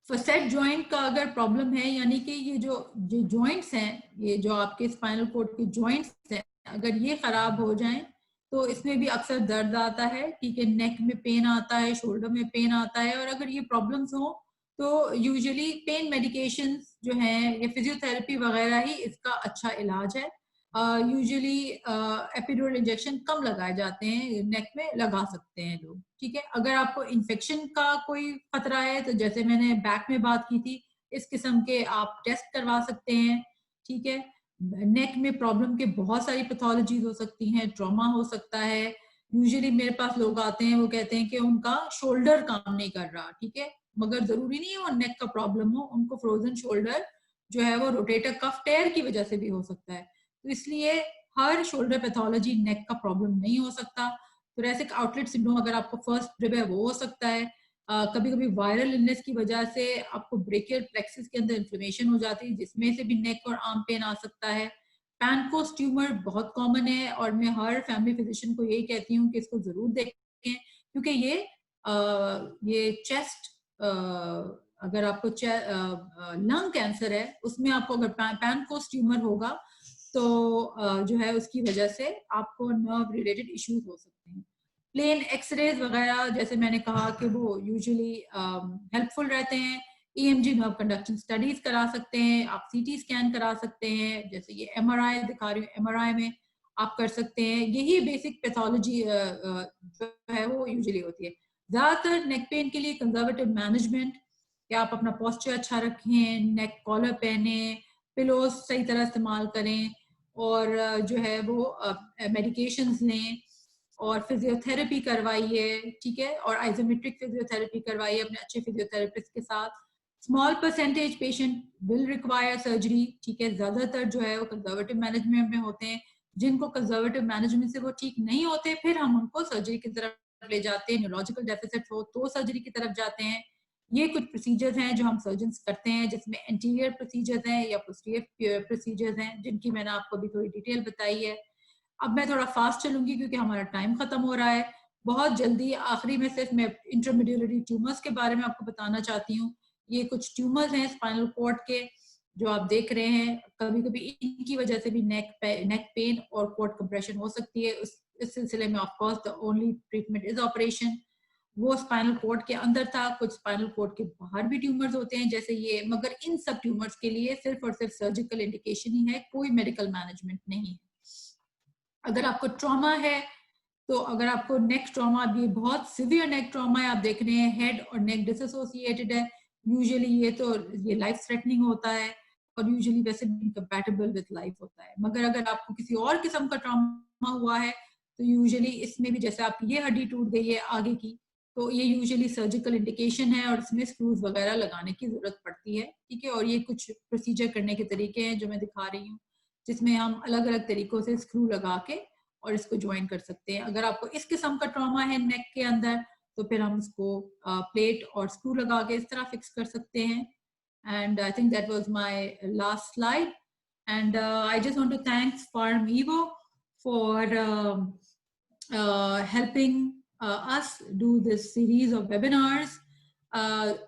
फसेट जॉइंट का अगर प्रॉब्लम है, यानी कि ये जो जॉइंट्स हैं, ये जो आपके स्पाइनल कॉर्ड के जॉइंट्स हैं, अगर ये खराब हो जाएं तो इसमें भी अक्सर दर्द आता है, ठीक है, नेक में पेन आता है, शोल्डर में पेन आता है। और अगर ये प्रॉब्लम्स हो तो यूजुअली पेन मेडिकेशंस जो हैं या फिजियोथेरेपी वगैरह ही इसका अच्छा इलाज है। यूजुअली एपिड्यूरल इंजेक्शन कम लगाए जाते हैं, नेक में लगा सकते हैं लोग, ठीक है। अगर आपको इन्फेक्शन का कोई खतरा है तो जैसे मैंने बैक में बात की थी, इस किस्म के आप टेस्ट करवा सकते हैं, ठीक है। नेक में प्रॉब्लम के बहुत सारी पैथोलॉजीज हो सकती हैं, ट्रॉमा हो सकता है। यूजुअली मेरे पास लोग आते हैं, वो कहते हैं कि उनका शोल्डर काम नहीं कर रहा, ठीक है, मगर जरूरी नहीं है वो नेक का प्रॉब्लम हो, उनको फ्रोजन शोल्डर जो है वो रोटेटर कफ टेयर की वजह से भी हो सकता है। तो इसलिए हर शोल्डर पैथोलॉजी नेक का प्रॉब्लम नहीं हो सकता। थोरैसिक आउटलेट सिंड्रोम अगर आपको फर्स्ट रिब है वो हो सकता है। कभी कभी वायरल इलनेस की वजह से आपको ब्रेकियल प्लेक्सिस के अंदर इन्फ्लेमेशन हो जाती है, जिसमें से भी नेक और आर्म पेन आ सकता है। पैनकोस ट्यूमर बहुत कॉमन है और मैं हर फैमिली फिजिशियन को यही कहती हूँ कि इसको जरूर देखें, क्योंकि ये चेस्ट, अगर आपको लंग कैंसर है उसमें आपको अगर पैनकोस ट्यूमर होगा तो जो है उसकी वजह से आपको नर्व रिलेटेड इश्यूज हो सकते हैं। प्लेन एक्सरेज वगैरह जैसे मैंने कहा कि वो यूजुअली हेल्पफुल रहते हैं। EMG नर्व कंडक्शन स्टडीज करा सकते हैं, आप CT स्कैन करा सकते हैं, जैसे ये MRI दिखा रही हूँ, MRI में आप कर सकते हैं। यही बेसिक पैथोलॉजी जो है वो यूजुअली होती है। ज्यादातर नेक पेन के लिए कंजर्वेटिव मैनेजमेंट, कि आप अपना पोस्चर अच्छा रखें, नेक कॉलर पहने, पिलोज सही तरह इस्तेमाल करें और जो है वो मेडिकेशंस लें और फिजियोथेरेपी करवाइए, ठीक है, और आइसोमेट्रिक फिजियोथेरेपी करवाइए अपने अच्छे फिजियोथेरेपिस्ट के साथ। Small percentage patient will require surgery, ठीक है, ज्यादातर जो है वो कंजर्वेटिव मैनेजमेंट में होते हैं। जिनको कंजर्वेटिव मैनेजमेंट से वो ठीक नहीं होते फिर हम उनको सर्जरी की तरफ ले जाते हैं। न्यूरोलॉजिकल डेफिसिट हो तो सर्जरी की तरफ जाते हैं। ये कुछ प्रोसीजर्स हैं जो हम सर्जन्स करते हैं, जिसमें एंटीरियर प्रोसीजर्स हैं या पोस्टीरियर प्रोसीजर्स हैं, जिनकी मैंने आपको अभी थोड़ी डिटेल बताई है। अब मैं थोड़ा फास्ट चलूंगी क्योंकि हमारा टाइम खत्म हो रहा है। बहुत जल्दी आखिरी में सिर्फ मैं इंट्रामेड्यूलरी ट्यूमर्स के बारे में आपको बताना चाहती हूँ। ये कुछ ट्यूमर्स हैं स्पाइनल कॉर्ड के जो आप देख रहे हैं। कभी कभी इनकी वजह से भी नेक पेन और कॉर्ड कंप्रेशन हो सकती है। इस सिलसिले में of course the only treatment is operation. वो स्पाइनल कॉर्ड के अंदर था, कुछ स्पाइनल कॉर्ड के बाहर भी ट्यूमर्स होते हैं जैसे ये, मगर इन सब ट्यूमर्स के लिए सिर्फ और सिर्फ सर्जिकल इंडिकेशन ही है, कोई मेडिकल मैनेजमेंट नहीं है। अगर आपको ट्रॉमा है तो अगर आपको नेक ट्रॉमा, ये बहुत सिवियर नेक ट्रॉमा है, आप देख रहे हैं हेड और नेक डिसएसोसिएटेड है, यूजुअली ये लाइफ थ्रेटनिंग होता है और यूजुअली वैसे भी इनकम्पैटिबल विद लाइफ होता है। मगर अगर आपको किसी और किस्म का ट्रॉमा हुआ है तो यूजुअली इसमें भी, जैसे आपकी ये हड्डी टूट गई है आगे की, तो ये यूजुअली सर्जिकल इंडिकेशन है और इसमें स्क्रूज वगैरह लगाने की जरूरत पड़ती है, ठीक है। और ये कुछ प्रोसीजर करने के तरीके हैं जो मैं दिखा रही हूँ, जिसमें हम अलग अलग तरीकों से स्क्रू लगा के और इसको ज्वाइन कर सकते हैं। अगर आपको इस किस्म का ट्रॉमा है नेक के अंदर तो फिर हम इसको प्लेट और स्क्रू लगा के इस तरह फिक्स कर सकते हैं। And I think that was my last slide and I just want to thanks Pharm Evo for helping us do this series of webinars.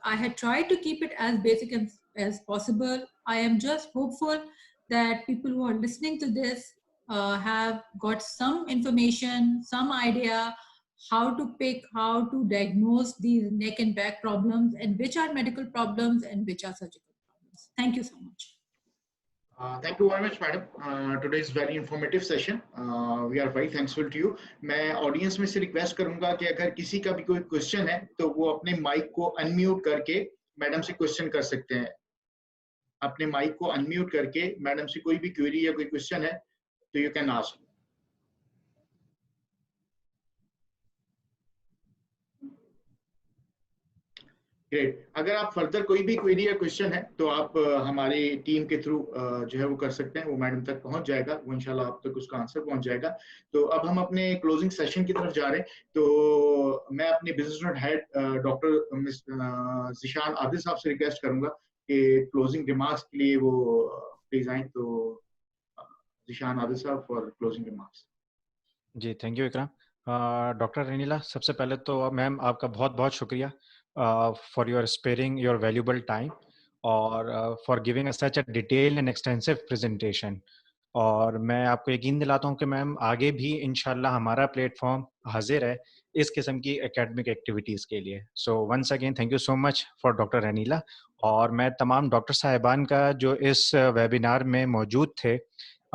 I had tried to keep it as basic as possible. I am just hopeful that people who are listening to this have got some information, some idea how to pick, how to diagnose these neck and back problems and which are medical problems and which are surgical problems. Thank you so much. Thank you very much, madam. Today's very informative session. We are very thankful to you. मैं audience में से request करूंगा कि अगर किसी का भी कोई क्वेश्चन है तो वो अपने माइक को अनम्यूट करके मैडम से क्वेश्चन कर सकते हैं. अपने माइक को अनम्यूट करके मैडम से कोई भी क्वेरी या कोई क्वेश्चन है तो यू कैन आस्क. ग्रेट. अगर आप फर्दर कोई भी क्वेरी या क्वेश्चन है तो आप हमारी टीम के थ्रू जो है वो कर सकते हैं. वो मैडम तक पहुंच जाएगा, वो इंशाल्लाह आप तक उसका आंसर पहुंच जाएगा. तो अब हम अपने क्लोजिंग सेशन की तरफ जा रहे हैं. तो मैं अपने business unit head doctor Zeeshan Adil साहब से रिक्वेस्ट करूंगा कि क्लोजिंग रिमार्क्स के लिए वो प्लीज आए. तो Zeeshan Adil sahab for closing remarks. जी, thank you Ikram. Doctor Renila, सबसे पहले तो मैम आपका बहुत बहुत शुक्रिया for your sparing your valuable time और for giving us such a detailed and extensive presentation. और मैं आपको यकीन दिलाता हूँ कि मैम आगे भी इंशाल्लाह हमारा प्लेटफॉर्म हाजिर है इस किस्म की एकेडमिक एक्टिविटीज़ के लिए. So once again thank you so much for doctor Renila. और मैं तमाम डॉक्टर साहिबान का जो इस वेबिनार में मौजूद थे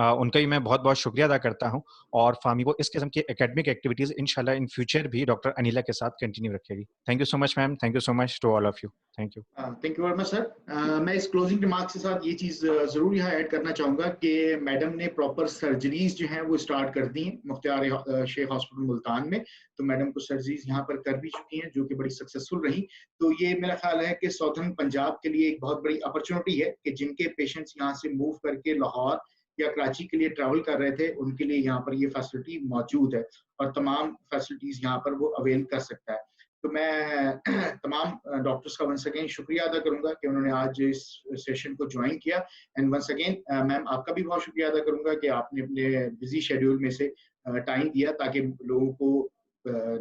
उनका भी मैं बहुत बहुत शुक्रिया अदा करता हूँ. और फामिगो इस किस्म की एकेडमिक एक्टिविटीज़ इंशाल्लाह इन फ्यूचर भी डॉक्टर अनिला के साथ कंटिन्यू रखेगी. Thank you so much ma'am. Thank you so much to all of you. Thank you. Thank you very much sir. मैं इस क्लोजिंग रिमार्क्स के साथ ये चीज़ ज़रूर यहाँ ऐड करना चाहूँगा कि मैडम ने प्रॉपर सर्जरीज जो हैं वो स्टार्ट कर दी हैं मुख्तियार शेख हॉस्पिटल मुल्तान में. तो मैडम को सर्जरीज यहाँ पर कर भी चुकी हैं जो कि बड़ी सक्सेसफुल रही. तो ये मेरा ख्याल है कि साउथर्न पंजाब के लिए एक बहुत बड़ी अपॉर्चुनिटी है कि जिनके पेशेंट्स यहाँ से मूव करके लाहौर या कराची के लिए ट्रैवल कर रहे थे उनके लिए यहाँ पर ये फैसिलिटी मौजूद है और तमाम फैसिलिटीज यहाँ पर वो अवेल कर सकता है. तो मैं तमाम डॉक्टर्स का वंस अगेन शुक्रिया अदा करूंगा कि उन्होंने आज इस सेशन को ज्वाइन किया. एंड वंस अगेन मैम आपका भी बहुत शुक्रिया अदा करूंगा कि आपने अपने बिजी शेड्यूल में से टाइम दिया ताकि लोगों को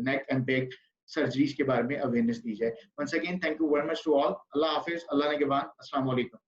नेक एंड बैक सर्जरीज के बारे में अवेयरनेस दी जाए. Once again thank you very much to all. अल्लाह हाफिज. अल्लाह ने के बाद. अस्सलाम वालेकुम.